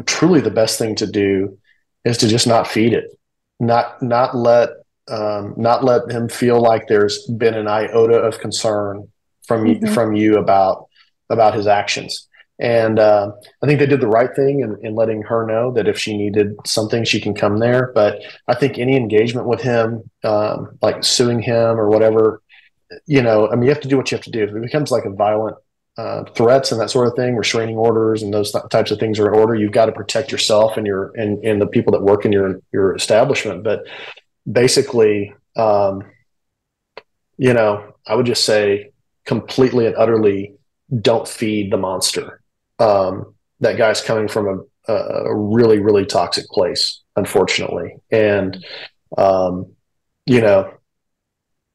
truly the best thing to do is to just not feed it, not let him feel like there's been an iota of concern from you about his actions. And I think they did the right thing in letting her know that if she needed something, she can come there. But I think any engagement with him, like suing him or whatever, you have to do what you have to do. If it becomes like a violent threats and that sort of thing, restraining orders and those types of things are in order, you've got to protect yourself and the people that work in your establishment. But basically, I would just say completely and utterly don't feed the monster. That guy's coming from a really, really toxic place, unfortunately. And,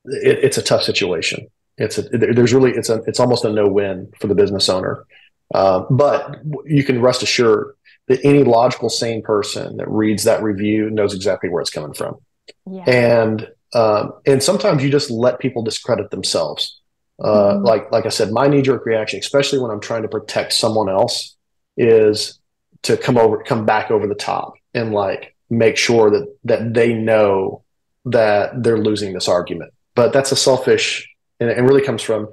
it's a tough situation. It's almost a no-win for the business owner. But you can rest assured that any logical, sane person that reads that review knows exactly where it's coming from. Yeah. And sometimes you just let people discredit themselves. Like I said, my knee-jerk reaction, especially when I'm trying to protect someone else, is to come back over the top and like make sure that they know that they're losing this argument. But that's a selfish, and it really comes from,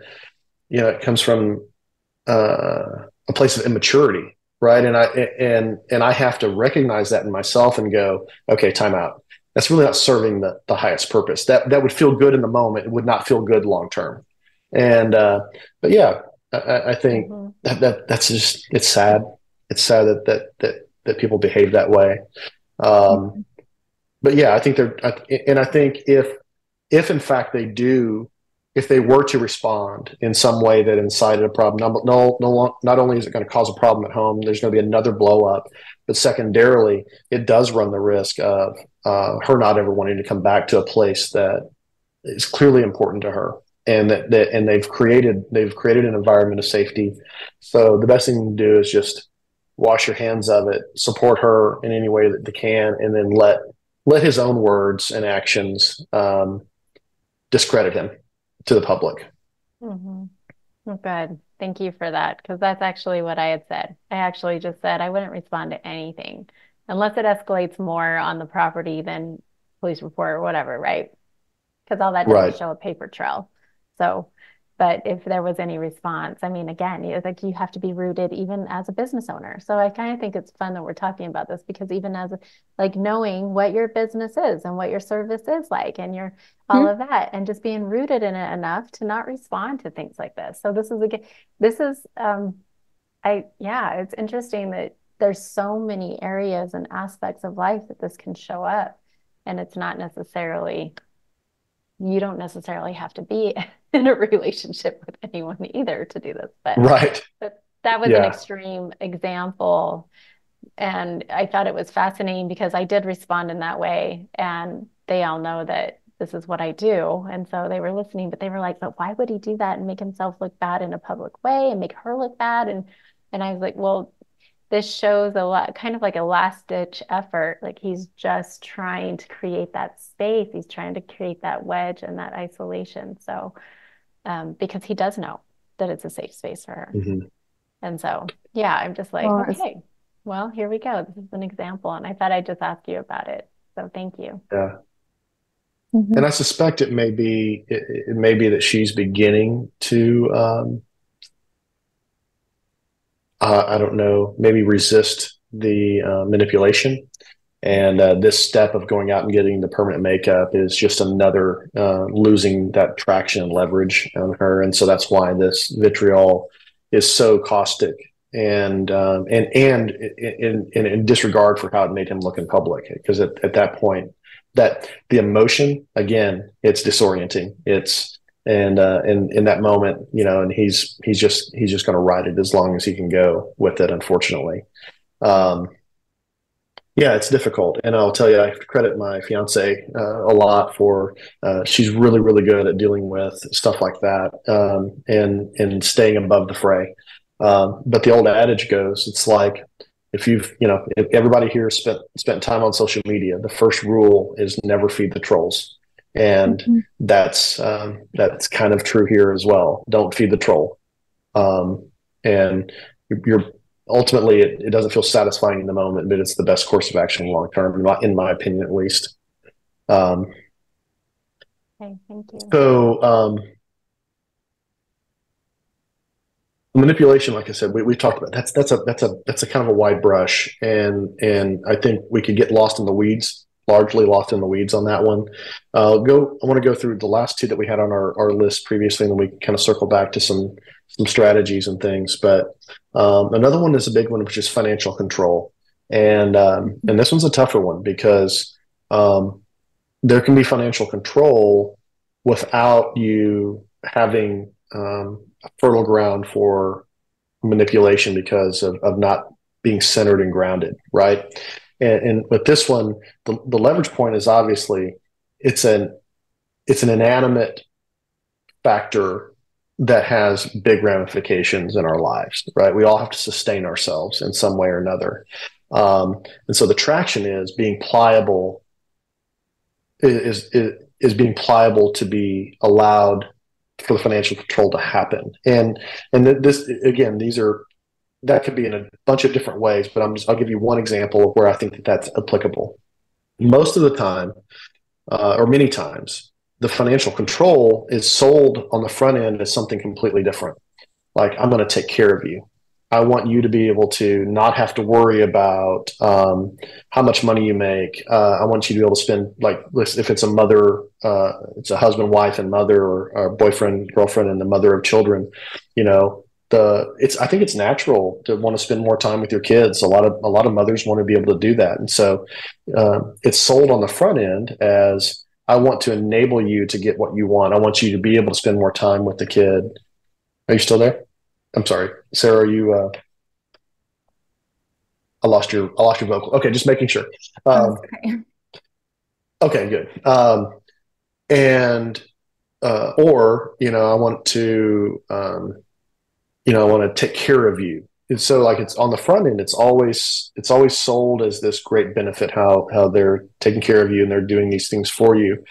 a place of immaturity, right? And I have to recognize that in myself and go, okay, time out. that's really not serving the highest purpose. That would feel good in the moment. It would not feel good long term. And but yeah, I think that's just, it's sad. It's sad that people behave that way. But yeah, I think and I think if in fact they do, if they were to respond in some way that incited a problem, not only is it going to cause a problem at home, there's going to be another blow up, but secondarily, it does run the risk of her not ever wanting to come back to a place that is clearly important to her, and and they've created an environment of safety. So the best thing to do is just wash your hands of it, support her in any way that they can, and then let his own words and actions discredit him to the public. Oh, good. Thank you for that, because that's actually what I had said. I actually just said I wouldn't respond to anything unless it escalates more on the property than police report or whatever, right? Because all that does is show a paper trail. So, but if there was any response, I mean, again, it's like you have to be rooted even as a business owner. So I kind of think it's fun that we're talking about this, because even as like knowing what your business is and what your service is like, and your all of that, and just being rooted in it enough to not respond to things like this. So it's interesting that there's so many areas and aspects of life that this can show up, and it's not necessarily, you don't necessarily have to be in a relationship with anyone either to do this, but that was an extreme example. And I thought it was fascinating because I did respond in that way, and they all know that this is what I do. And so they were listening, but they were like, but why would he do that and make himself look bad in a public way and make her look bad? And I was like, well, this shows a lot, kind of like a last ditch effort. Like he's just trying to create that space. He's trying to create that wedge and that isolation. So, because he does know that it's a safe space for her. And so, yeah, I'm just like, okay, well, here we go. This is an example. And I thought I'd just ask you about it. So thank you. Yeah. And I suspect it may be that she's beginning to, I don't know, maybe resist the manipulation. And this step of going out and getting the permanent makeup is just another losing that traction and leverage on her. And so that's why this vitriol is so caustic and in disregard for how it made him look in public. Because at that point, that the emotion, again, it's disorienting. It's in that moment, you know, and he's just going to ride it as long as he can go with it, unfortunately. Yeah, it's difficult. And I'll tell you, I have to credit my fiance a lot for, she's really, really good at dealing with stuff like that, and staying above the fray. But the old adage goes, it's like, if everybody here spent time on social media, the first rule is never feed the trolls. And that's kind of true here as well. Don't feed the troll. And you're ultimately, it doesn't feel satisfying in the moment, but it's the best course of action long term, in my opinion, at least. Okay, thank you. So manipulation, like I said, we talked about that's a kind of a wide brush, and I think we could get largely lost in the weeds on that one. I want to go through the last two that we had on our list previously, and then we kind of circle back to some strategies and things. But another one is a big one, which is financial control. And this one's a tougher one because there can be financial control without you having fertile ground for manipulation because of not being centered and grounded, right? And with this one, the leverage point is obviously it's an inanimate factor that has big ramifications in our lives, right? We all have to sustain ourselves in some way or another. And so the traction is being pliable, is being pliable to be allowed for the financial control to happen. And this, again, that could be in a bunch of different ways, but I'll give you one example of where I think that's applicable. Most of the time, or many times, the financial control is sold on the front end as something completely different. Like, I'm going to take care of you. I want you to be able to not have to worry about how much money you make. I want you to be able to spend, like, if it's a mother, it's a husband, wife, and mother, or boyfriend, girlfriend, and the mother of children. I think it's natural to want to spend more time with your kids. A lot of mothers want to be able to do that, and so it's sold on the front end as, I want to enable you to get what you want. I want you to be able to spend more time with the kid. Are you still there? I'm sorry, Sarah. Are you? I lost your vocal. Okay, just making sure. Okay. Okay, good. Or I want to, I want to take care of you. And so, like, it's on the front end, it's always sold as this great benefit, how they're taking care of you and they're doing these things for you.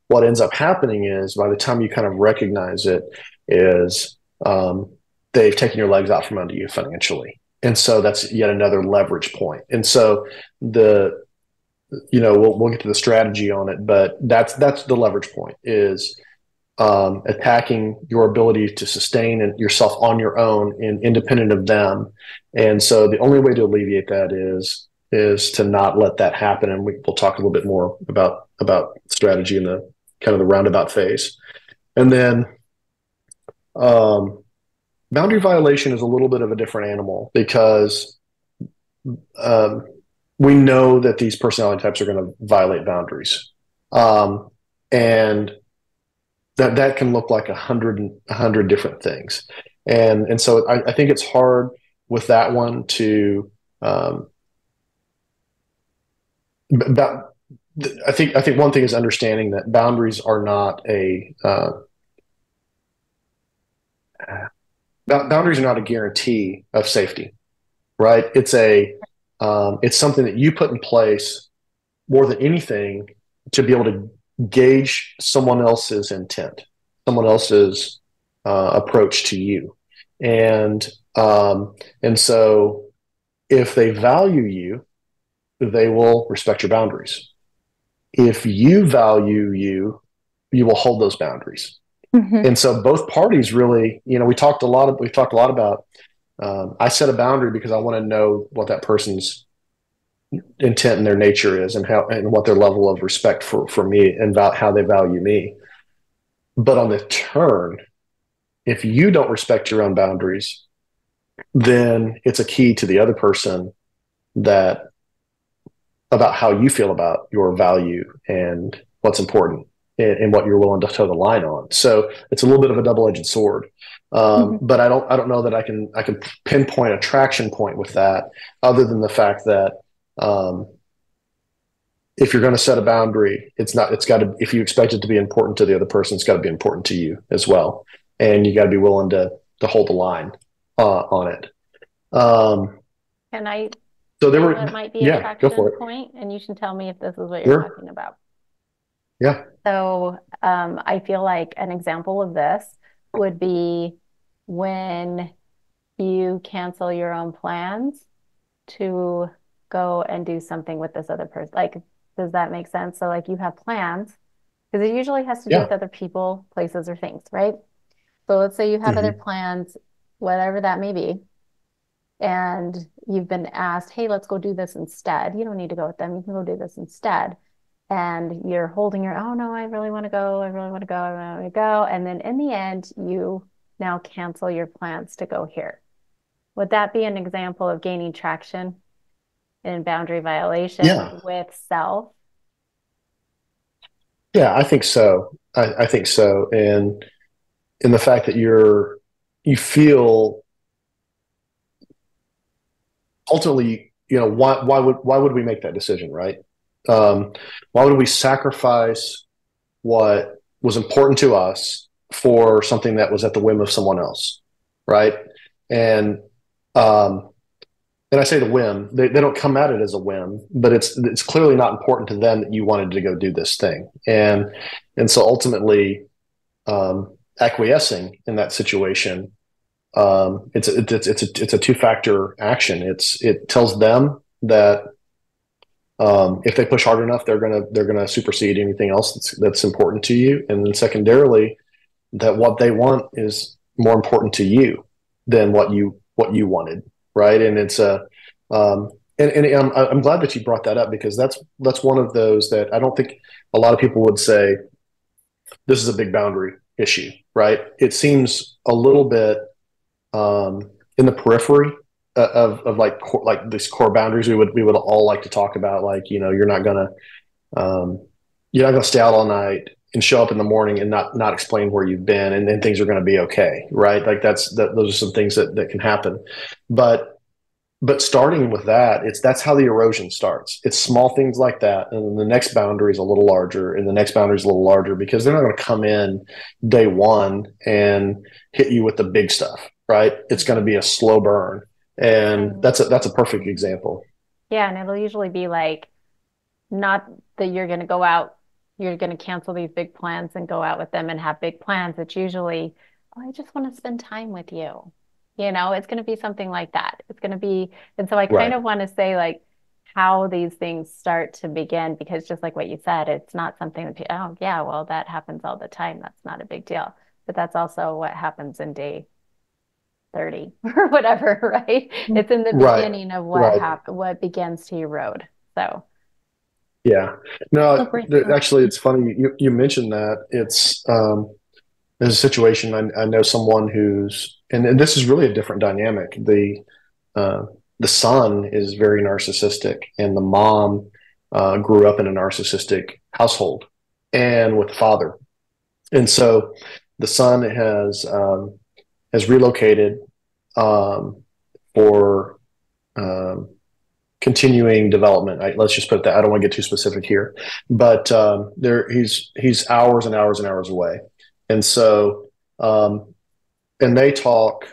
What ends up happening is, by the time you kind of recognize it, is they've taken your legs out from under you financially. And so that's yet another leverage point. And so we'll get to the strategy on it, but that's the leverage point, is attacking your ability to sustain yourself on your own and independent of them. And so the only way to alleviate that is to not let that happen. And we'll talk a little bit more about strategy in the kind of the roundabout phase. And then boundary violation is a little bit of a different animal, because we know that these personality types are going to violate boundaries. And that can look like 100 different things. And so I think it's hard with that one to, I think one thing is understanding that boundaries are not boundaries are not a guarantee of safety, right? It's something that you put in place more than anything to be able to gauge someone else's intent, someone else's approach to you. And so if they value you, they will respect your boundaries. If you value you, you will hold those boundaries. Mm-hmm. And so both parties really, we've talked a lot about, I set a boundary because I want to know what that person's intent and their nature is, and what their level of respect for me and about how they value me. But on the turn, if you don't respect your own boundaries, then it's a key to the other person about how you feel about your value and what's important and what you're willing to toe the line on. So it's a little bit of a double-edged sword. Mm-hmm. But I don't know that I can pinpoint a traction point with that, other than the fact that if you're going to set a boundary, if you expect it to be important to the other person, it's got to be important to you as well. And you got to be willing to hold the line on it. Can I? So that might be a traction point, and you should tell me if this is what you're talking about. Yeah. So I feel like an example of this would be when you cancel your own plans to go and do something with this other person. Like, does that make sense? So, like, you have plans, because it usually has to do with other people, places, or things, right? So let's say you have other plans, whatever that may be, and you've been asked, hey, let's go do this instead. You don't need to go with them. You can go do this instead. And you're holding oh no, I really want to go. I really want to go. I really want to go. And then in the end, you now cancel your plans to go here. Would that be an example of gaining traction in boundary violation with self? Yeah, I think so. I think so. And in the fact that you feel ultimately, why would we make that decision, right? Why would we sacrifice what was important to us for something that was at the whim of someone else, right? And I say the whim, they don't come at it as a whim, but it's clearly not important to them that you wanted to go do this thing. And so ultimately, acquiescing in that situation, it's a two-factor action. It tells them that if they push hard enough, they're gonna supersede anything else that's important to you. And then secondarily, that what they want is more important to you than what you wanted. right? And it's a and I'm glad that you brought that up, because that's one of those that I don't think a lot of people would say this is a big boundary issue, right? It seems a little bit in the periphery of like these core boundaries we would all like to talk about, like, you know, you're not gonna stay out all night and show up in the morning and not explain where you've been, and then things are going to be okay, right? Like those are some things that can happen, but starting with that, that's how the erosion starts. It's small things like that, and the next boundary is a little larger, and the next boundary is a little larger, because they're not going to come in day one and hit you with the big stuff, right? It's going to be a slow burn, and that's a perfect example. Yeah, and it'll usually be like, not that you're going to go out, you're going to cancel these big plans and go out with them and have big plans. It's usually, oh, I just want to spend time with you. You know, it's going to be something like that. It's going to be, and so I kind of want to say like how these things start to begin, because just like what you said, it's not something that people, oh yeah, well, that happens all the time. That's not a big deal. But that's also what happens in day 30 or whatever, right? It's in the beginning of what begins to erode. So yeah, no, actually, it's funny you mentioned that. There's a situation, I know someone who's, and this is really a different dynamic. The son is very narcissistic, and the mom grew up in a narcissistic household and with the father, and so the son has relocated for continuing development. Let's just put that. I don't want to get too specific here, but he's hours and hours and hours away, and so and they talk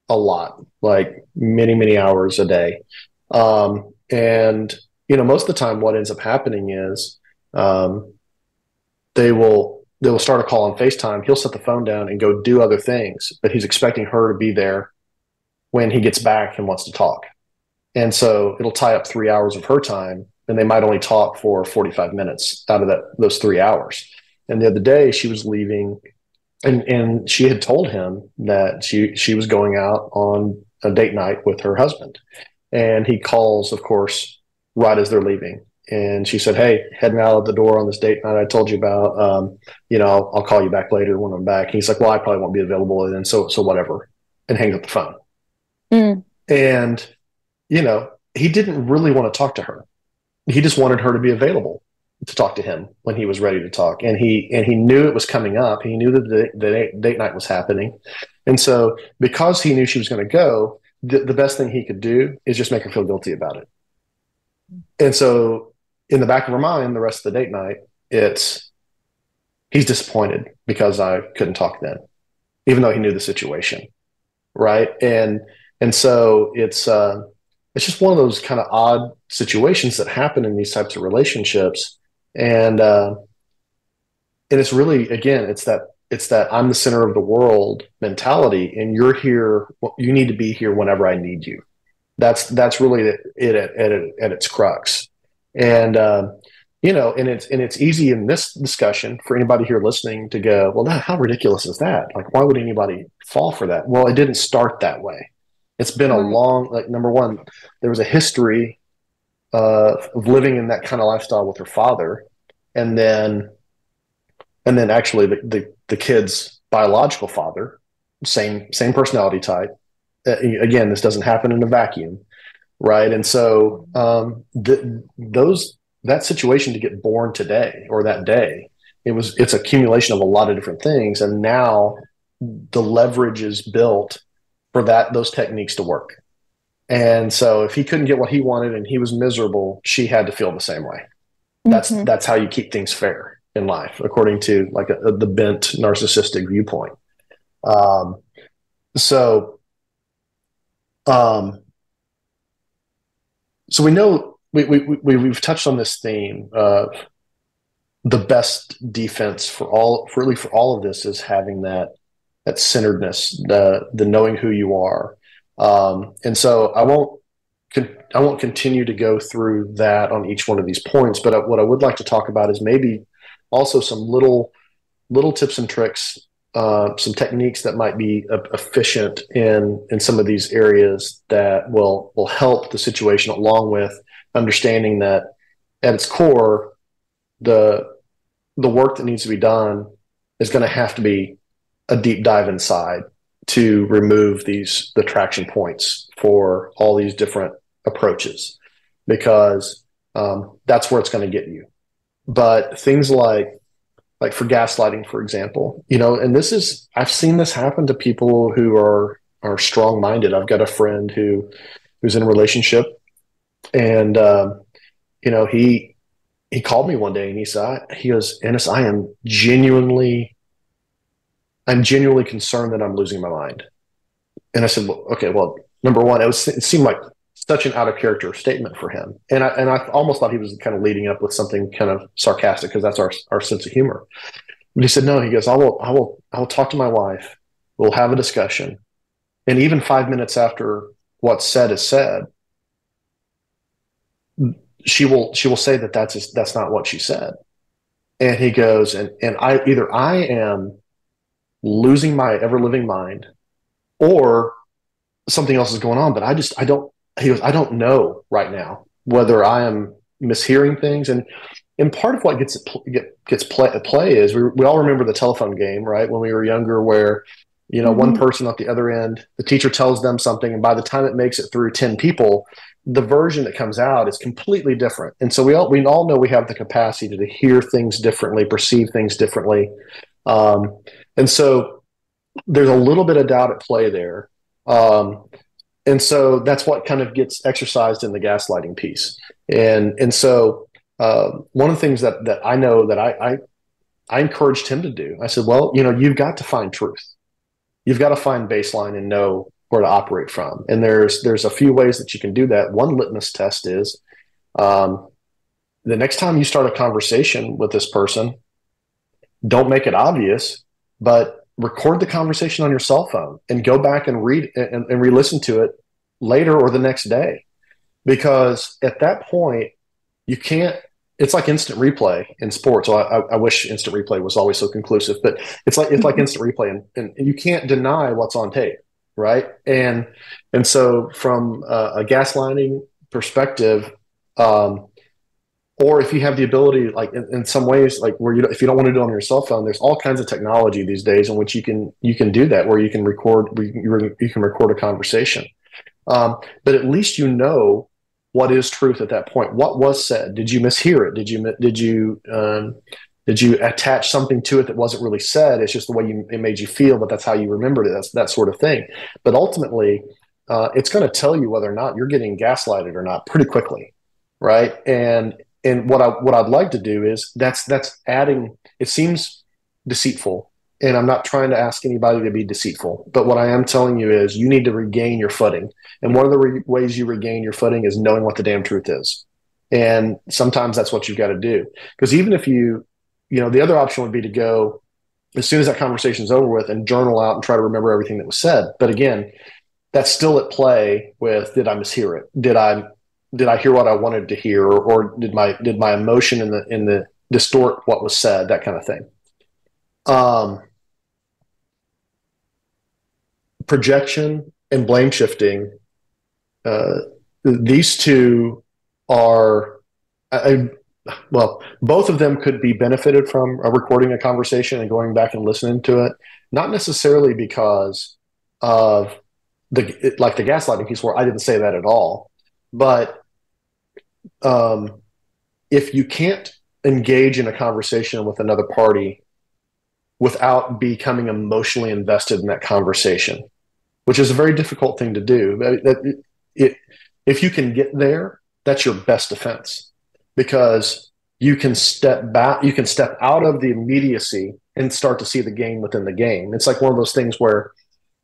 a lot, like many hours a day, and you know, most of the time, what ends up happening is they will start a call on FaceTime. He'll set the phone down and go do other things, but he's expecting her to be there when he gets back and wants to talk. And so it'll tie up 3 hours of her time, and they might only talk for 45 minutes out of those 3 hours. And the other day she was leaving, and she had told him that she was going out on a date night with her husband. And he calls, of course, right as they're leaving. And she said, "Hey, heading out of the door on this date night I told you about, you know, I'll call you back later when I'm back." And he's like, "Well, I probably won't be available." And then so whatever, and hangs up the phone. And you know, he didn't really want to talk to her. He just wanted her to be available to talk to him when he was ready to talk. And he knew it was coming up. He knew that the date night was happening. And so because he knew she was going to go, the best thing he could do is just make her feel guilty about it. And so in the back of her mind, the rest of the date night, he's disappointed because I couldn't talk then, even though he knew the situation. Right. And so it's just one of those kind of odd situations that happen in these types of relationships. And it's really, again, it's that I'm the center of the world mentality, and you're here. You need to be here whenever I need you. That's really it at its crux. And, you know, and it's easy in this discussion for anybody here listening to go, well, how ridiculous is that? Like, why would anybody fall for that? Well, it didn't start that way. It's been a long, like, number one, there was a history of living in that kind of lifestyle with her father. And then actually the kid's biological father, same personality type. Again, this doesn't happen in a vacuum, right? And so that situation to get born today or that day, it's accumulation of a lot of different things. And now the leverage is built for those techniques to work. And so if he couldn't get what he wanted and he was miserable, she had to feel the same way. That's how you keep things fair in life, according to like the bent narcissistic viewpoint. So we know we've touched on this theme of the best defense for all of this is having that centeredness, the knowing who you are. And so I won't continue to go through that on each one of these points, but what I would like to talk about is maybe also some little tips and tricks some techniques that might be efficient in some of these areas that will help the situation, along with understanding that at its core, the work that needs to be done is going to have to be a deep dive inside to remove the traction points for all these different approaches, because that's where it's going to get you. But things like for gaslighting, for example, and I've seen this happen to people who are strong-minded. I've got a friend who's in a relationship, and he called me one day and he goes, Enos, I'm genuinely concerned that I'm losing my mind. And I said, well, okay, well, number one, it seemed like such an out of character statement for him. And I almost thought he was kind of leading up with something kind of sarcastic, because that's our sense of humor. But he said, no, he goes, I will talk to my wife. We'll have a discussion. And even 5 minutes after what's said is said, she will say that that's not what she said. And he goes, and I am losing my ever living mind, or something else is going on, but he goes, I don't know right now whether I am mishearing things. And part of what gets play is we all remember the telephone game, right? When we were younger, where, one person at the other end, the teacher tells them something, and by the time it makes it through 10 people, the version that comes out is completely different. And so we all know we have the capacity to hear things differently, perceive things differently. And so there's a little bit of doubt at play there. And so that's what kind of gets exercised in the gaslighting piece. And so one of the things that I know that I encouraged him to do, I said, well, you've got to find truth. You've got to find baseline and know where to operate from. And there's a few ways that you can do that. One litmus test is the next time you start a conversation with this person, don't make it obvious, but record the conversation on your cell phone and go back and read and re-listen to it later or the next day. Because at that point, you can't, it's like instant replay in sports. So I wish instant replay was always so conclusive, but it's like instant replay, and you can't deny what's on tape, right? And so from a gaslighting perspective, or if you have the ability, like in some ways, like where if you don't want to do it on your cell phone, there's all kinds of technology these days in which you can do that, where you can record a conversation. But at least what is truth at that point. What was said? Did you mishear it? Did you attach something to it that wasn't really said? It's just the way it made you feel, but that's how you remembered it. That's that sort of thing. But ultimately, it's going to tell you whether or not you're getting gaslighted or not pretty quickly, right? And what I'd like to do is that's adding. It seems deceitful, and I'm not trying to ask anybody to be deceitful, but what I am telling you is you need to regain your footing. And one of the ways you regain your footing is knowing what the damn truth is. And sometimes that's what you've got to do. Because even if the other option would be to go as soon as that conversation is over with and journal out and try to remember everything that was said. But again, that's still at play with, did I mishear it? Did I hear what I wanted to hear, or did my emotion in the distort what was said, that kind of thing. Projection and blame shifting. These two are, both of them could be benefited from recording a conversation and going back and listening to it. Not necessarily because of the gaslighting piece, where I didn't say that at all. But if you can't engage in a conversation with another party without becoming emotionally invested in that conversation, which is a very difficult thing to do. If you can get there, that's your best defense, because you can step back, you can step out of the immediacy and start to see the game within the game. It's like one of those things where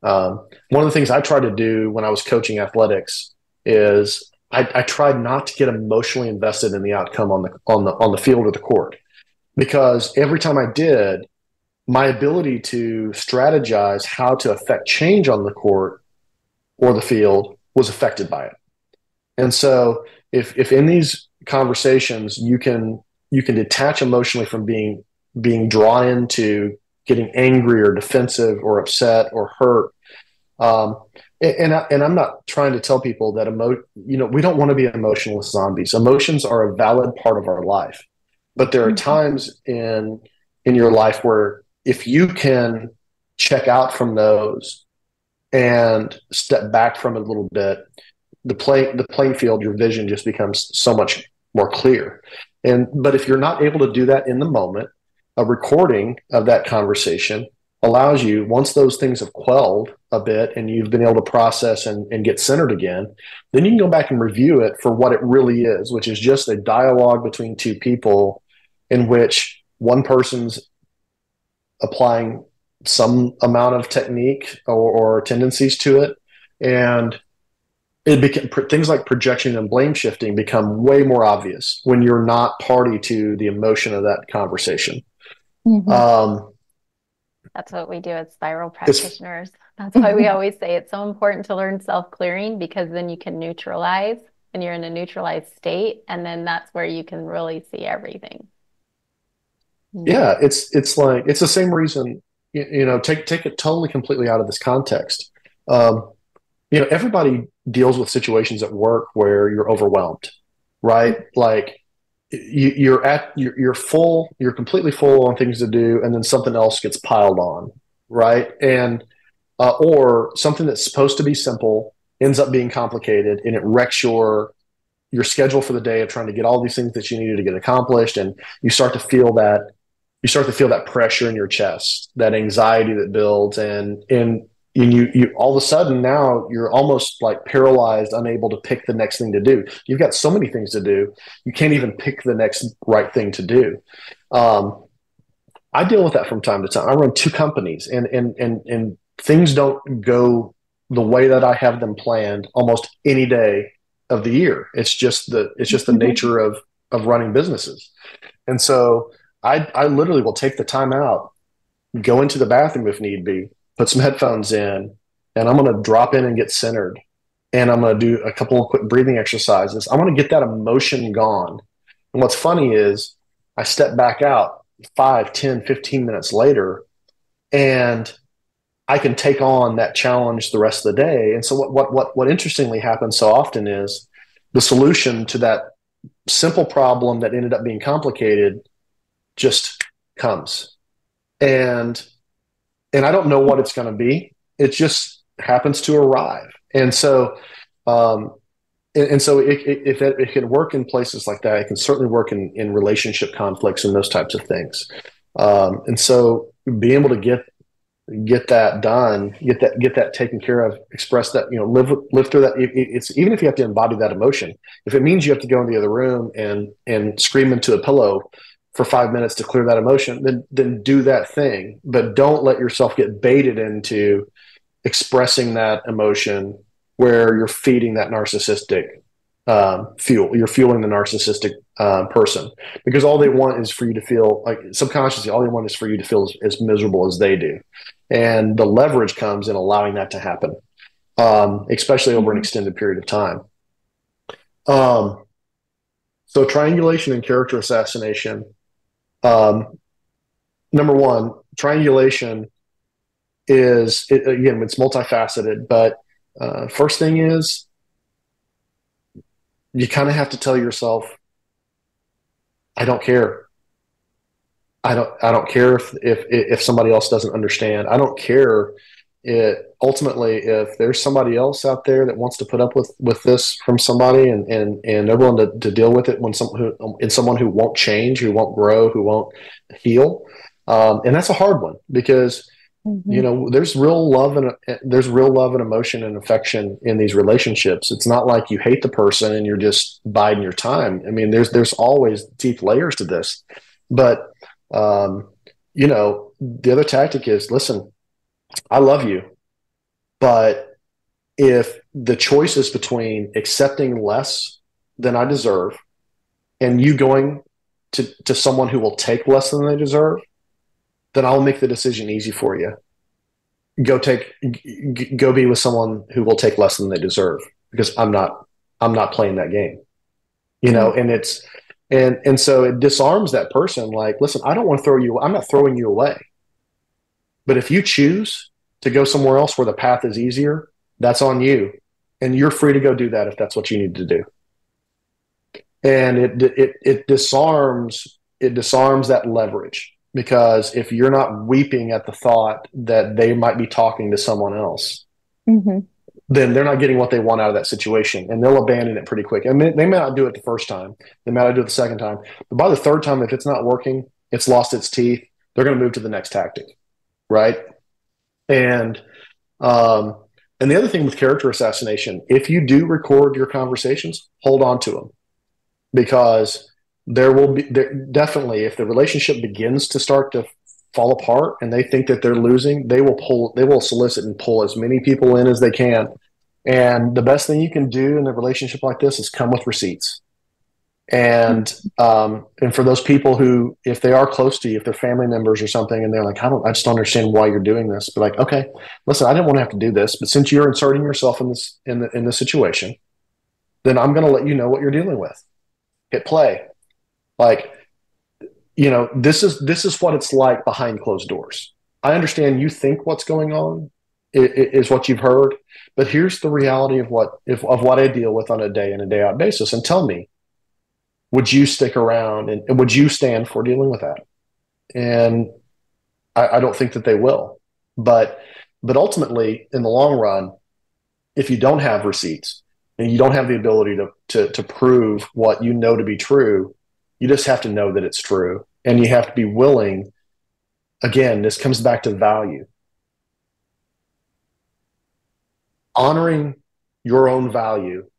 one of the things I tried to do when I was coaching athletics is I tried not to get emotionally invested in the outcome on the field or the court, because every time I did, my ability to strategize how to affect change on the court or the field was affected by it. And so if in these conversations you can detach emotionally from being drawn into getting angry or defensive or upset or hurt. And I'm not trying to tell people that we don't want to be emotionless zombies. Emotions are a valid part of our life, but there are times in your life where if you can check out from those and step back from it a little bit, the playing field, your vision just becomes so much more clear. But if you're not able to do that in the moment, a recording of that conversation allows you, once those things have quelled a bit and you've been able to process and get centered again, then you can go back and review it for what it really is, which is just a dialogue between two people in which one person's applying some amount of technique or tendencies to it. And things like projection and blame shifting become way more obvious when you're not party to the emotion of that conversation. That's what we do as spiral practitioners. That's why we always say it's so important to learn self-clearing, because then you can neutralize and you're in a neutralized state. And then that's where you can really see everything. Yeah, it's like, it's the same reason, take it totally completely out of this context. Everybody deals with situations at work where you're overwhelmed, right? Like you're completely full on things to do, and then something else gets piled on, right? And or something that's supposed to be simple ends up being complicated, and it wrecks your schedule for the day of trying to get all these things that you needed to get accomplished, and you start to feel that pressure in your chest, that anxiety that builds, and you all of a sudden now you're almost like paralyzed, unable to pick the next thing to do. You've got so many things to do, you can't even pick the next right thing to do. I deal with that from time to time. I run 2 companies, and things don't go the way that I have them planned almost any day of the year. It's just the nature of running businesses. And so I literally will take the time out, go into the bathroom if need be, put some headphones in, and I'm going to drop in and get centered. And I'm going to do a couple of quick breathing exercises. I want to get that emotion gone. And what's funny is I step back out 5, 10, 15 minutes later, and I can take on that challenge the rest of the day. And so what interestingly happens so often is the solution to that simple problem that ended up being complicated just comes. And I don't know what it's going to be. It just happens to arrive. And so, if it can work in places like that, it can certainly work in relationship conflicts and those types of things. And so being able to get that done, get that taken care of, express that, live through that. It's even if you have to embody that emotion, if it means you have to go in the other room and scream into a pillow for 5 minutes to clear that emotion, then do that thing. But don't let yourself get baited into expressing that emotion where you're feeding that narcissistic fuel. You're fueling the narcissistic person, because all they want is for you to feel like, subconsciously, all they want is for you to feel as miserable as they do. And the leverage comes in allowing that to happen, especially over an extended period of time. So triangulation and character assassination. Number one, triangulation is, again, it's multifaceted, but first thing is you kind of have to tell yourself, I don't care. I don't care if somebody else doesn't understand. I don't care ultimately if there's somebody else out there that wants to put up with this from somebody, and they're willing to deal with it someone who won't change, who won't grow, who won't heal. And that's a hard one, because there's real love and emotion and affection in these relationships. It's not like you hate the person and you're just biding your time. I mean, there's always deep layers to this. But the other tactic is, listen, I love you, but if the choice is between accepting less than I deserve and you going to someone who will take less than they deserve, then I'll make the decision easy for you. Go be with someone who will take less than they deserve, because I'm not playing that game, and so it disarms that person. Like, listen, I don't want to throw you. I'm not throwing you away. But if you choose to go somewhere else where the path is easier, that's on you. And you're free to go do that if that's what you need to do. And it disarms that leverage, because if you're not weeping at the thought that they might be talking to someone else, Mm-hmm. then they're not getting what they want out of that situation, and they'll abandon it pretty quick. And they may not do it the first time, they may not do it the second time, but by the third time, if it's not working, it's lost its teeth, they're going to move to the next tactic, right? And and the other thing with character assassination, if you do record your conversations, hold on to them, because there definitely, if the relationship begins to start to fall apart and they think that they're losing, they will solicit and pull as many people in as they can. And the best thing you can do in a relationship like this is come with receipts. And for those people who, if they are close to you, if they're family members or something, and they're like, I just don't understand why you're doing this. But like, okay, listen, I didn't want to have to do this, but since you're inserting yourself in this situation, then I'm going to let you know what you're dealing with. Hit play. Like, this is what it's like behind closed doors. I understand you think what's going on is what you've heard, but here's the reality of what I deal with on a day in and day out basis. And tell me, would you stick around and would you stand for dealing with that? And I don't think that they will. But ultimately, in the long run, if you don't have receipts and you don't have the ability to prove what you know to be true, you just have to know that it's true. And you have to be willing. Again, this comes back to value. Honoring your own value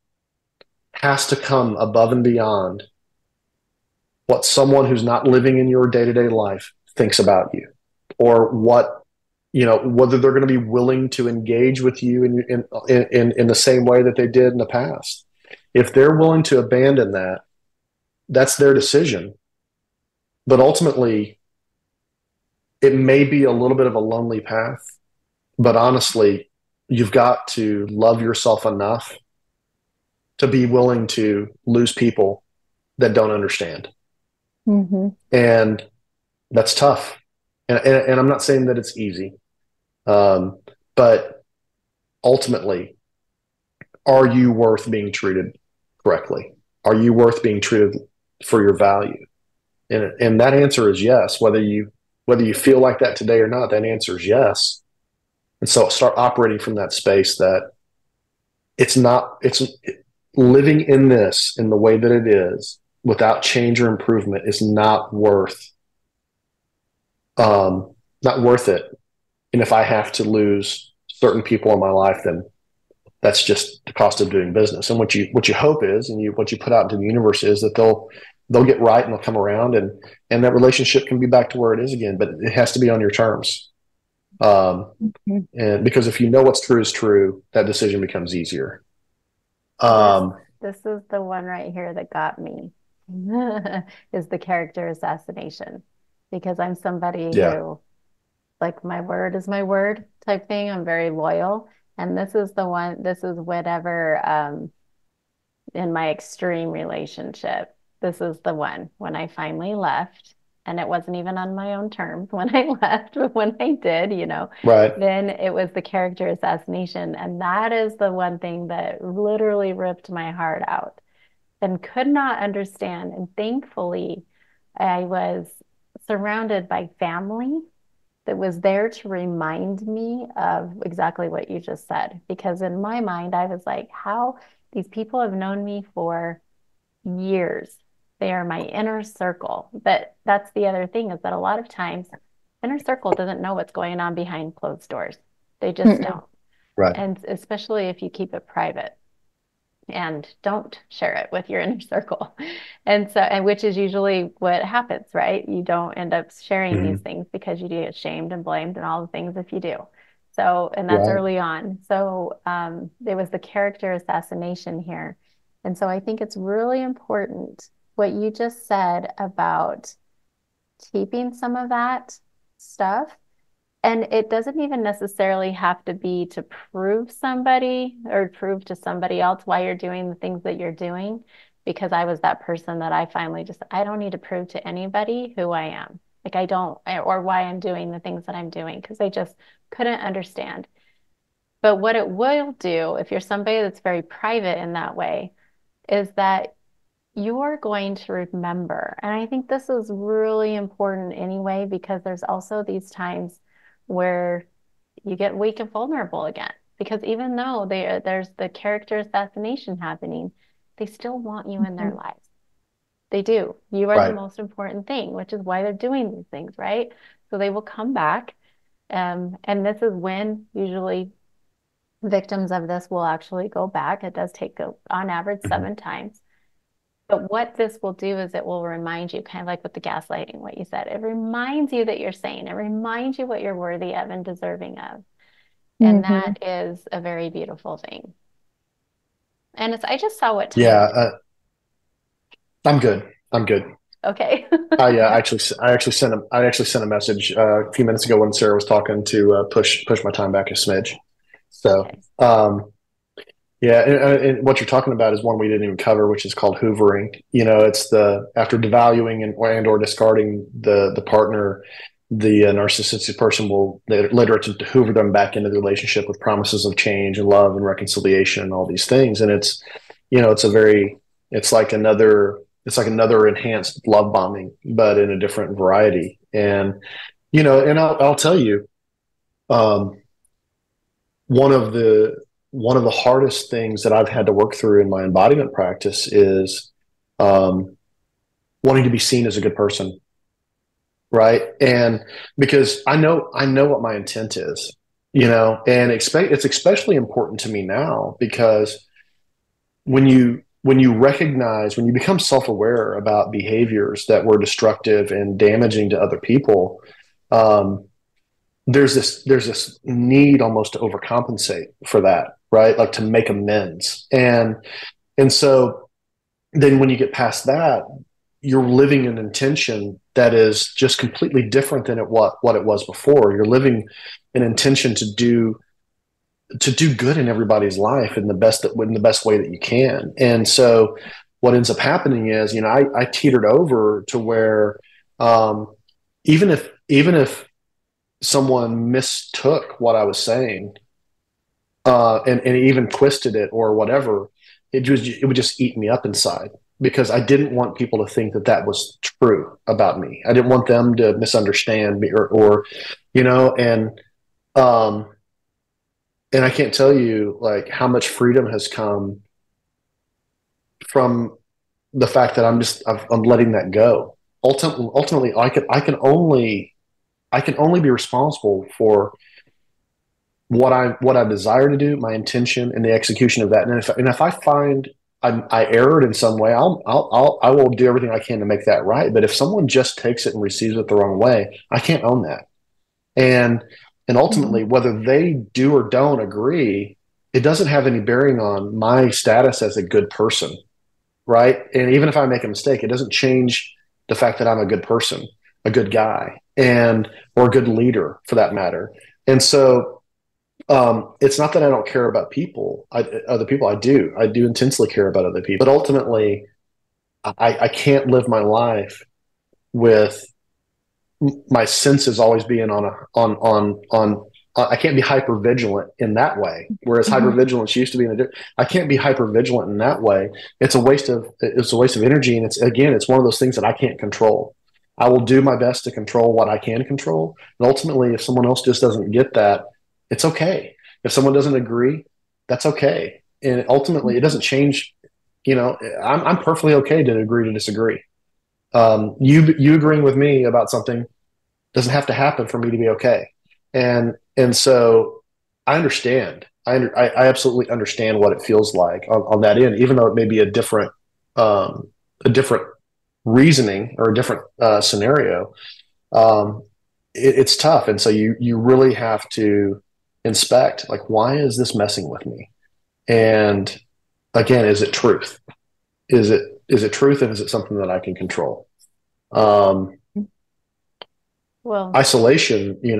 has to come above and beyond what someone who's not living in your day-to-day life thinks about you, or what, whether they're going to be willing to engage with you in the same way that they did in the past. If they're willing to abandon that, that's their decision. But ultimately, it may be a little bit of a lonely path, but honestly, you've got to love yourself enough to be willing to lose people that don't understand. Mm-hmm. And that's tough. And I'm not saying that it's easy. But ultimately, are you worth being treated correctly? Are you worth being treated for your value? And that answer is yes. Whether you feel like that today or not, that answer is yes. And so start operating from that space that it's living in the way that it is without change or improvement is not worth it. And if I have to lose certain people in my life, then that's just the cost of doing business. And what you hope is, and what you put out into the universe is that they'll get right and they'll come around, and that relationship can be back to where it is again, but it has to be on your terms. And because if you know what's true is true, that decision becomes easier. This is the one right here that got me is the character assassination, because I'm somebody who, like, my word is my word type thing. I'm very loyal. And this is whatever, in my extreme relationship, this is the one when I finally left, and it wasn't even on my own terms when I left, but when I did, right. Then it was the character assassination. And that is the one thing that literally ripped my heart out and could not understand. And thankfully, I was surrounded by family that was there to remind me of exactly what you just said. Because in my mind, I was like, how these people have known me for years. They are my inner circle. But that's the other thing, is that a lot of times inner circle doesn't know what's going on behind closed doors. They just don't. Right. And especially if you keep it private and don't share it with your inner circle. And which is usually what happens, right? You don't end up sharing these things because you get shamed and blamed and all the things if you do. So, and that's early on. So there was the character assassination here. And so I think it's really important what you just said about keeping some of that stuff. And it doesn't even necessarily have to be to prove somebody or prove to somebody else why you're doing the things that you're doing, because I was that person that I finally I don't need to prove to anybody who I am. Like I don't, or why I'm doing the things that I'm doing, because they just couldn't understand. But what it will do, if you're somebody that's very private in that way, is that you're going to remember. And I think this is really important anyway, because there's also these times where you get weak and vulnerable again. Because even though there's the character assassination happening, they still want you in their lives. They do. You are the Right. most important thing, which is why they're doing these things, right? So they will come back. And this is when usually victims of this will actually go back. It does take, on average, 7 times. But what this will do is it will remind you, kind of like with the gaslighting, what you said. It reminds you that you're sane. It reminds you what you're worthy of and deserving of. And that is a very beautiful thing. And I just saw what time. Yeah. I'm good. I'm good. Okay. I actually sent a message a few minutes ago when Sarah was talking to push my time back a smidge. So, Okay. Yeah, and what you're talking about is one we didn't even cover, which is called hoovering. It's after devaluing and or discarding the partner, the narcissistic person will later attempt to hoover them back into the relationship with promises of change and love and reconciliation and all these things. And it's like another enhanced love bombing, but in a different variety. And and I'll tell you, one of the hardest things that I've had to work through in my embodiment practice is wanting to be seen as a good person, right? And because I know what my intent is, and it's especially important to me now because when you become self-aware about behaviors that were destructive and damaging to other people, there's this need almost to overcompensate for that, right? Like to make amends. And so then when you get past that, you're living an intention that is just completely different than what it was before. You're living an intention to do good in everybody's life in the best way that you can. And so what ends up happening is, I teetered over to where even if someone mistook what I was saying and even twisted it or whatever, it would just eat me up inside because I didn't want people to think that was true about me. I didn't want them to misunderstand me or and I can't tell you like how much freedom has come from the fact that I'm letting that go. Ultimately, I can only be responsible for what I desire to do, my intention, and the execution of that. And if I find I erred in some way, I will do everything I can to make that right. But if someone just takes it and receives it the wrong way, I can't own that. And ultimately, whether they do or don't agree, it doesn't have any bearing on my status as a good person, right? And even if I make a mistake, it doesn't change the fact that I'm a good person, a good guy, or a good leader for that matter. And so it's not that I don't care about other people. I do intensely care about other people, but ultimately I can't live my life with my senses always being on I can't be hyper vigilant in that way. Whereas hypervigilance used to be I can't be hyper vigilant in that way. It's a waste of energy. And it's one of those things that I can't control. I will do my best to control what I can control. And ultimately, if someone else just doesn't get that, it's okay. If someone doesn't agree, that's okay. And ultimately, it doesn't change. I'm perfectly okay to agree to disagree. You agreeing with me about something doesn't have to happen for me to be okay. And so I understand. I absolutely understand what it feels like on that end, even though it may be a different reasoning or a different scenario. It's tough, and so you really have to inspect, like, why is this messing with me? And again, is it truth? Is it truth, and is it something that I can control? Well, isolation, sorry,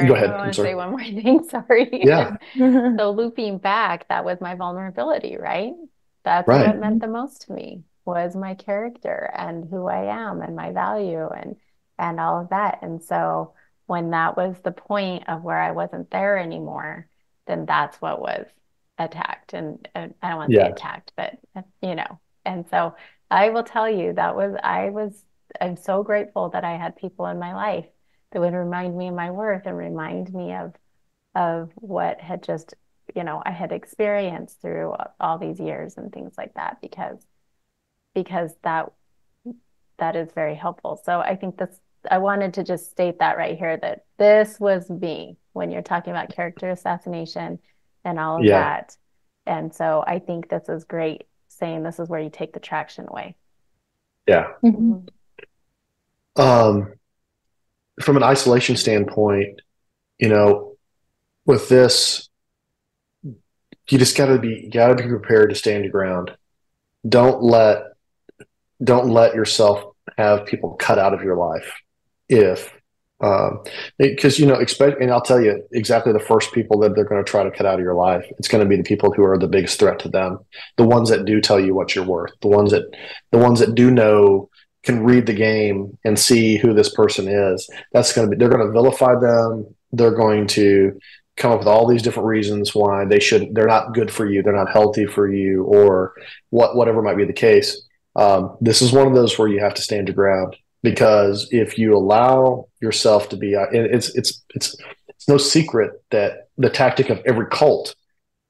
go ahead. I want to say one more thing. Sorry. Yeah. So looping back, that was my vulnerability, right? That's Right. what meant the most to me was my character and who I am and my value and all of that. And so when that was the point of where I wasn't there anymore, then that's what was attacked. And I don't want to say attacked, but and so I will tell you I'm so grateful that I had people in my life that would remind me of my worth and remind me of what had just, I had experienced through all these years and things like that, because that is very helpful. So I think I wanted to just state that right here, that this was me when you're talking about character assassination and all of that. And so I think this is great, saying this is where you take the traction away. Yeah. Mm-hmm. From an isolation standpoint, with this, you just gotta be prepared to stand your ground. Don't let yourself have people cut out of your life. Because expect, and I'll tell you exactly the first people that they're going to try to cut out of your life. It's going to be the people who are the biggest threat to them, the ones that do tell you what you're worth, the ones that do know, can read the game and see who this person is. They're going to vilify them. They're going to come up with all these different reasons why they're not good for you, they're not healthy for you, or whatever might be the case. This is one of those where you have to stand your ground, because if you allow yourself to be, it's no secret that the tactic of every cult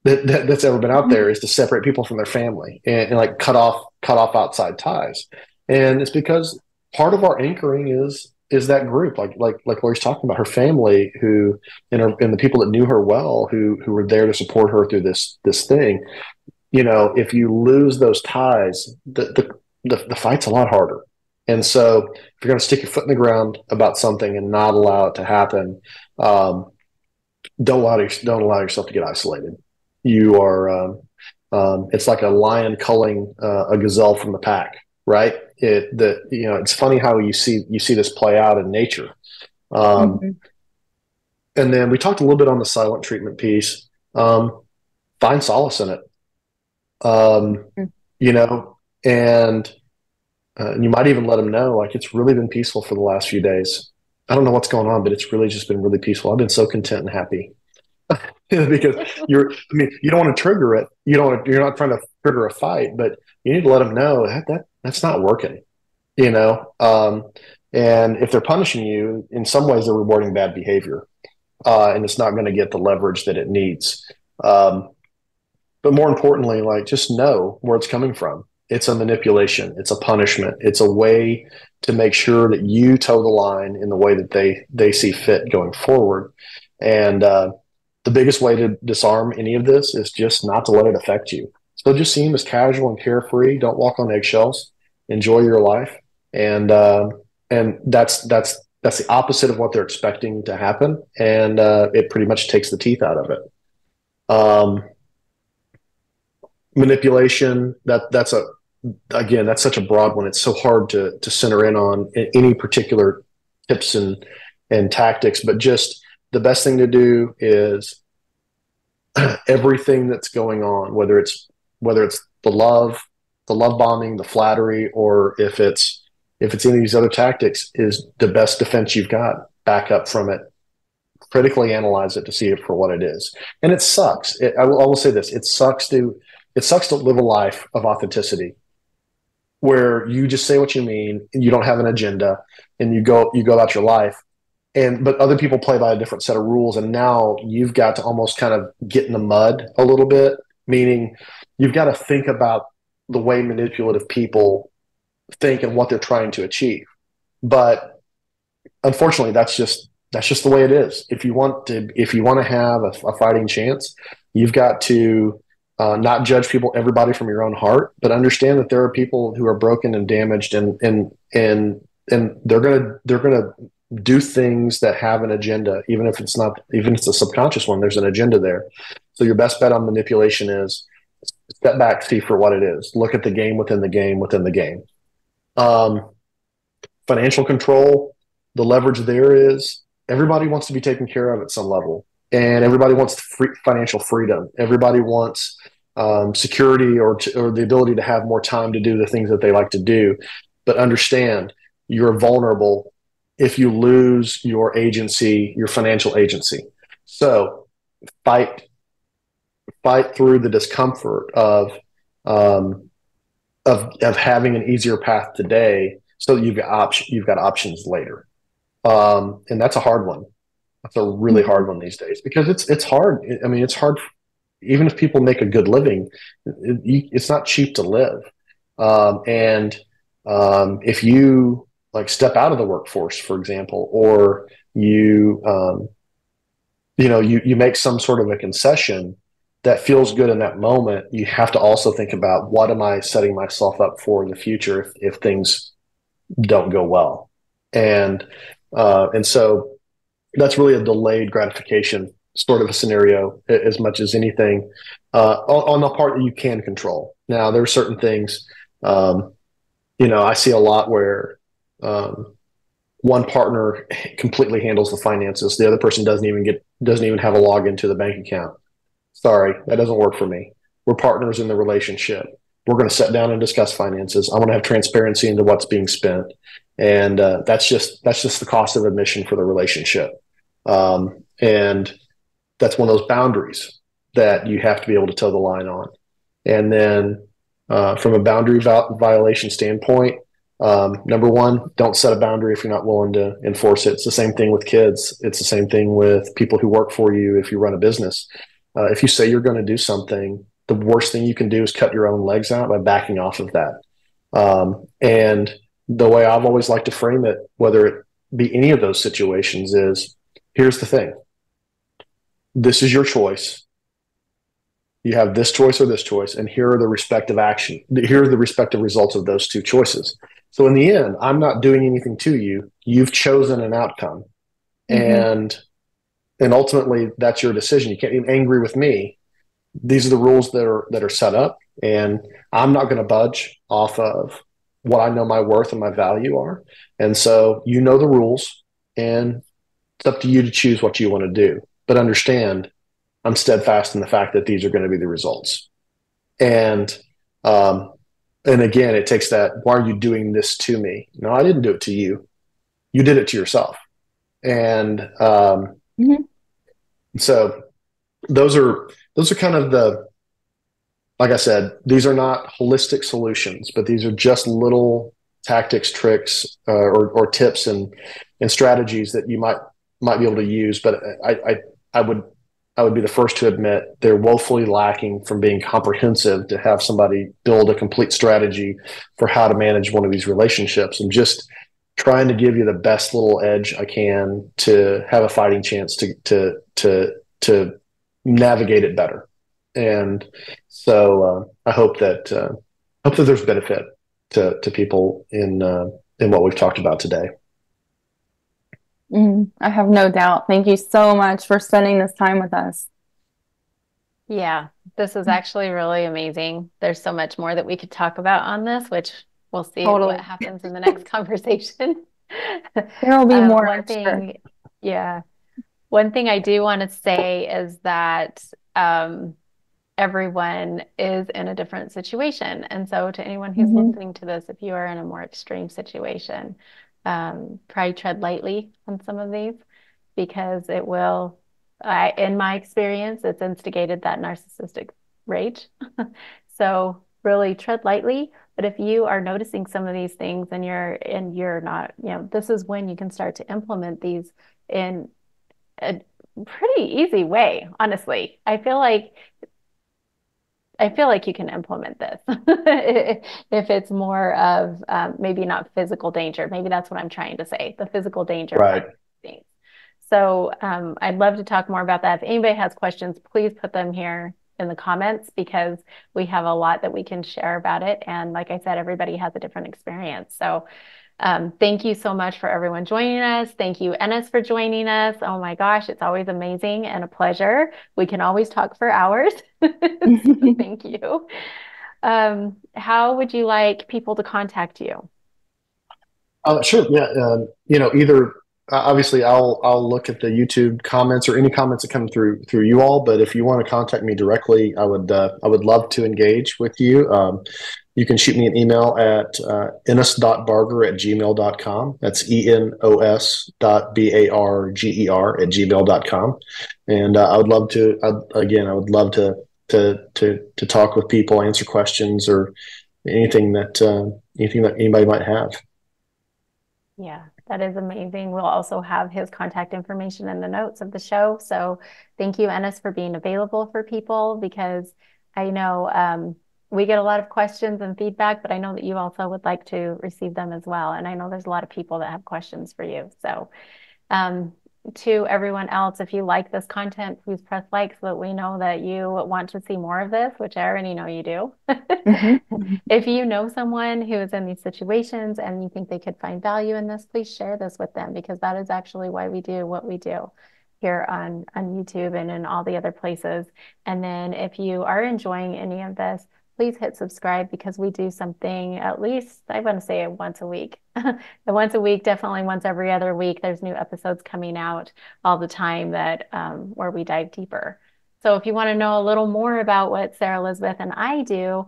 that's ever been out there is to separate people from their family and like cut off outside ties. And it's because part of our anchoring is that group, like Lori's talking about, her family, who and the people that knew her well, who were there to support her through this thing. If you lose those ties, the fight's a lot harder. And so if you're going to stick your foot in the ground about something and not allow it to happen, don't allow yourself to get isolated. You are, it's like a lion culling a gazelle from the pack, right? It's funny how you see this play out in nature. And then we talked a little bit on the silent treatment piece. Find solace in it. And you might even let them know, like, it's really been peaceful for the last few days. I don't know what's going on, but it's really just been really peaceful. I've been so content and happy. Because you don't want to trigger it. You're not trying to trigger a fight, but you need to let them know that's not working. And if they're punishing you, in some ways they're rewarding bad behavior, and it's not going to get the leverage that it needs. But more importantly, like, just know where it's coming from. It's a manipulation. It's a punishment. It's a way to make sure that you toe the line in the way that they see fit going forward. And the biggest way to disarm any of this is just not to let it affect you. So just see them as casual and carefree. Don't walk on eggshells. Enjoy your life. And that's the opposite of what they're expecting to happen. And it pretty much takes the teeth out of it. Manipulation, that's such a broad one. It's so hard to center in on any particular tips and tactics, but just the best thing to do is everything that's going on, whether it's the love bombing, the flattery, or if it's any of these other tactics, is the best defense you've got. Back up from it, critically analyze it to see it for what it is. And it sucks. I will say this: it sucks to live a life of authenticity, where you just say what you mean and you don't have an agenda, and you go about your life, but other people play by a different set of rules, and now you've got to almost kind of get in the mud a little bit, meaning you've got to think about the way manipulative people think and what they're trying to achieve. But unfortunately, that's just the way it is. If you want to have a fighting chance, you've got to not judge everybody from your own heart, but understand that there are people who are broken and damaged, and they're gonna do things that have an agenda, even if it's a subconscious one. There's an agenda there. So your best bet on manipulation is step back, see for what it is. Look at the game within the game within the game. Financial control, the leverage there is everybody wants to be taken care of at some level, and everybody wants financial freedom. Everybody wants security or the ability to have more time to do the things that they like to do. But understand, you're vulnerable if you lose your agency, your financial agency. So fight through the discomfort of having an easier path today, so that you've got options later. And that's a hard one. That's a really hard one these days, because it's hard. I mean, it's hard. Even if people make a good living, it's not cheap to live. And if you like step out of the workforce, for example, or you you make some sort of a concession that feels good in that moment, you have to also think about, what am I setting myself up for in the future if things don't go well? And so that's really a delayed gratification sort of a scenario, as much as anything, on the part that you can control. Now, there are certain things, I see a lot where one partner completely handles the finances. The other person doesn't even have a login to the bank account. Sorry, that doesn't work for me. We're partners in the relationship. We're going to sit down and discuss finances. I want to have transparency into what's being spent. And that's just the cost of admission for the relationship. And that's one of those boundaries that you have to be able to toe the line on. And then from a boundary violation standpoint, number one, don't set a boundary if you're not willing to enforce it. It's the same thing with kids. It's the same thing with people who work for you if you run a business. If you say you're going to do something, the worst thing you can do is cut your own legs out by backing off of that. And the way I've always liked to frame it, whether it be any of those situations, is, here's the thing. This is your choice. You have this choice or this choice, and here are the respective here are the respective results of those two choices. So in the end, I'm not doing anything to you. You've chosen an outcome. And ultimately that's your decision. You can't be angry with me. These are the rules that are set up, and I'm not going to budge off of what I know my worth and my value are. And so you know the rules, and it's up to you to choose what you want to do. But understand, I'm steadfast in the fact that these are going to be the results. And again, it takes that, why are you doing this to me? No, I didn't do it to you. You did it to yourself. And so those are kind of like I said, these are not holistic solutions, but these are just little tactics, tricks, or tips and strategies that you might be able to use. But I would be the first to admit they're woefully lacking from being comprehensive to have somebody build a complete strategy for how to manage one of these relationships. And just trying to give you the best little edge I can to have a fighting chance to navigate it better. And so I hope that there's benefit to people in what we've talked about today. I have no doubt. Thank you so much for spending this time with us. Yeah, this is actually really amazing. There's so much more that we could talk about on this, which we'll see what happens in the next conversation. There will be more. One thing, one thing I do want to say is that everyone is in a different situation. And so to anyone who's listening to this, if you are in a more extreme situation, probably tread lightly on some of these, because it will, in my experience, it's instigated that narcissistic rage. So really tread lightly. But if you are noticing some of these things and you're not, this is when you can start to implement these in a pretty easy way. Honestly, I feel like you can implement this if it's more of maybe not physical danger. Maybe that's what I'm trying to say, the physical danger. Right. Things. So I'd love to talk more about that. If anybody has questions, please put them here in the comments, because we have a lot that we can share about it. And like I said, everybody has a different experience. So thank you so much for everyone joining us. Thank you, Enos, for joining us. Oh my gosh, it's always amazing and a pleasure. We can always talk for hours. Thank you. How would you like people to contact you? Sure. Yeah. Either obviously I'll look at the YouTube comments or any comments that come through you all. But if you want to contact me directly, I would love to engage with you. you can shoot me an email at enos.barger@gmail.com. That's enos.barger@gmail.com. And I would love to, I would love to talk with people, answer questions, or anything that anybody might have. Yeah, that is amazing. We'll also have his contact information in the notes of the show. So thank you, Enos, for being available for people, because I know we get a lot of questions and feedback, but I know that you also would like to receive them as well. And I know there's a lot of people that have questions for you. So to everyone else, if you like this content, please press like so that we know that you want to see more of this, which I already know you do. If you know someone who is in these situations and you think they could find value in this, please share this with them, because that is actually why we do what we do here on YouTube and in all the other places. And then if you are enjoying any of this, please hit subscribe, because we do something at least, I want to say once a week. Once a week, definitely once every other week. There's new episodes coming out all the time that where we dive deeper. So if you want to know a little more about what Sara Elizabeth and I do,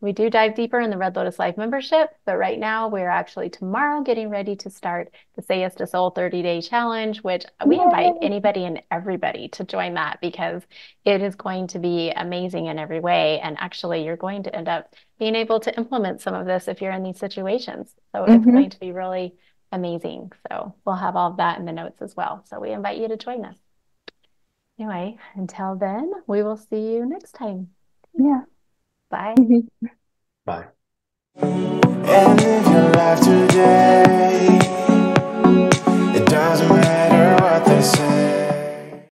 we do dive deeper in the Red Lotus Life membership, but right now we're actually tomorrow getting ready to start the Say Yes to Soul 30-day challenge, which we invite anybody and everybody to join that, because it is going to be amazing in every way. And actually, you're going to end up being able to implement some of this if you're in these situations. So it's going to be really amazing. So we'll have all of that in the notes as well. So we invite you to join us. Anyway, until then, we will see you next time. Yeah. Bye. Bye. And live your life today. It doesn't matter what they say.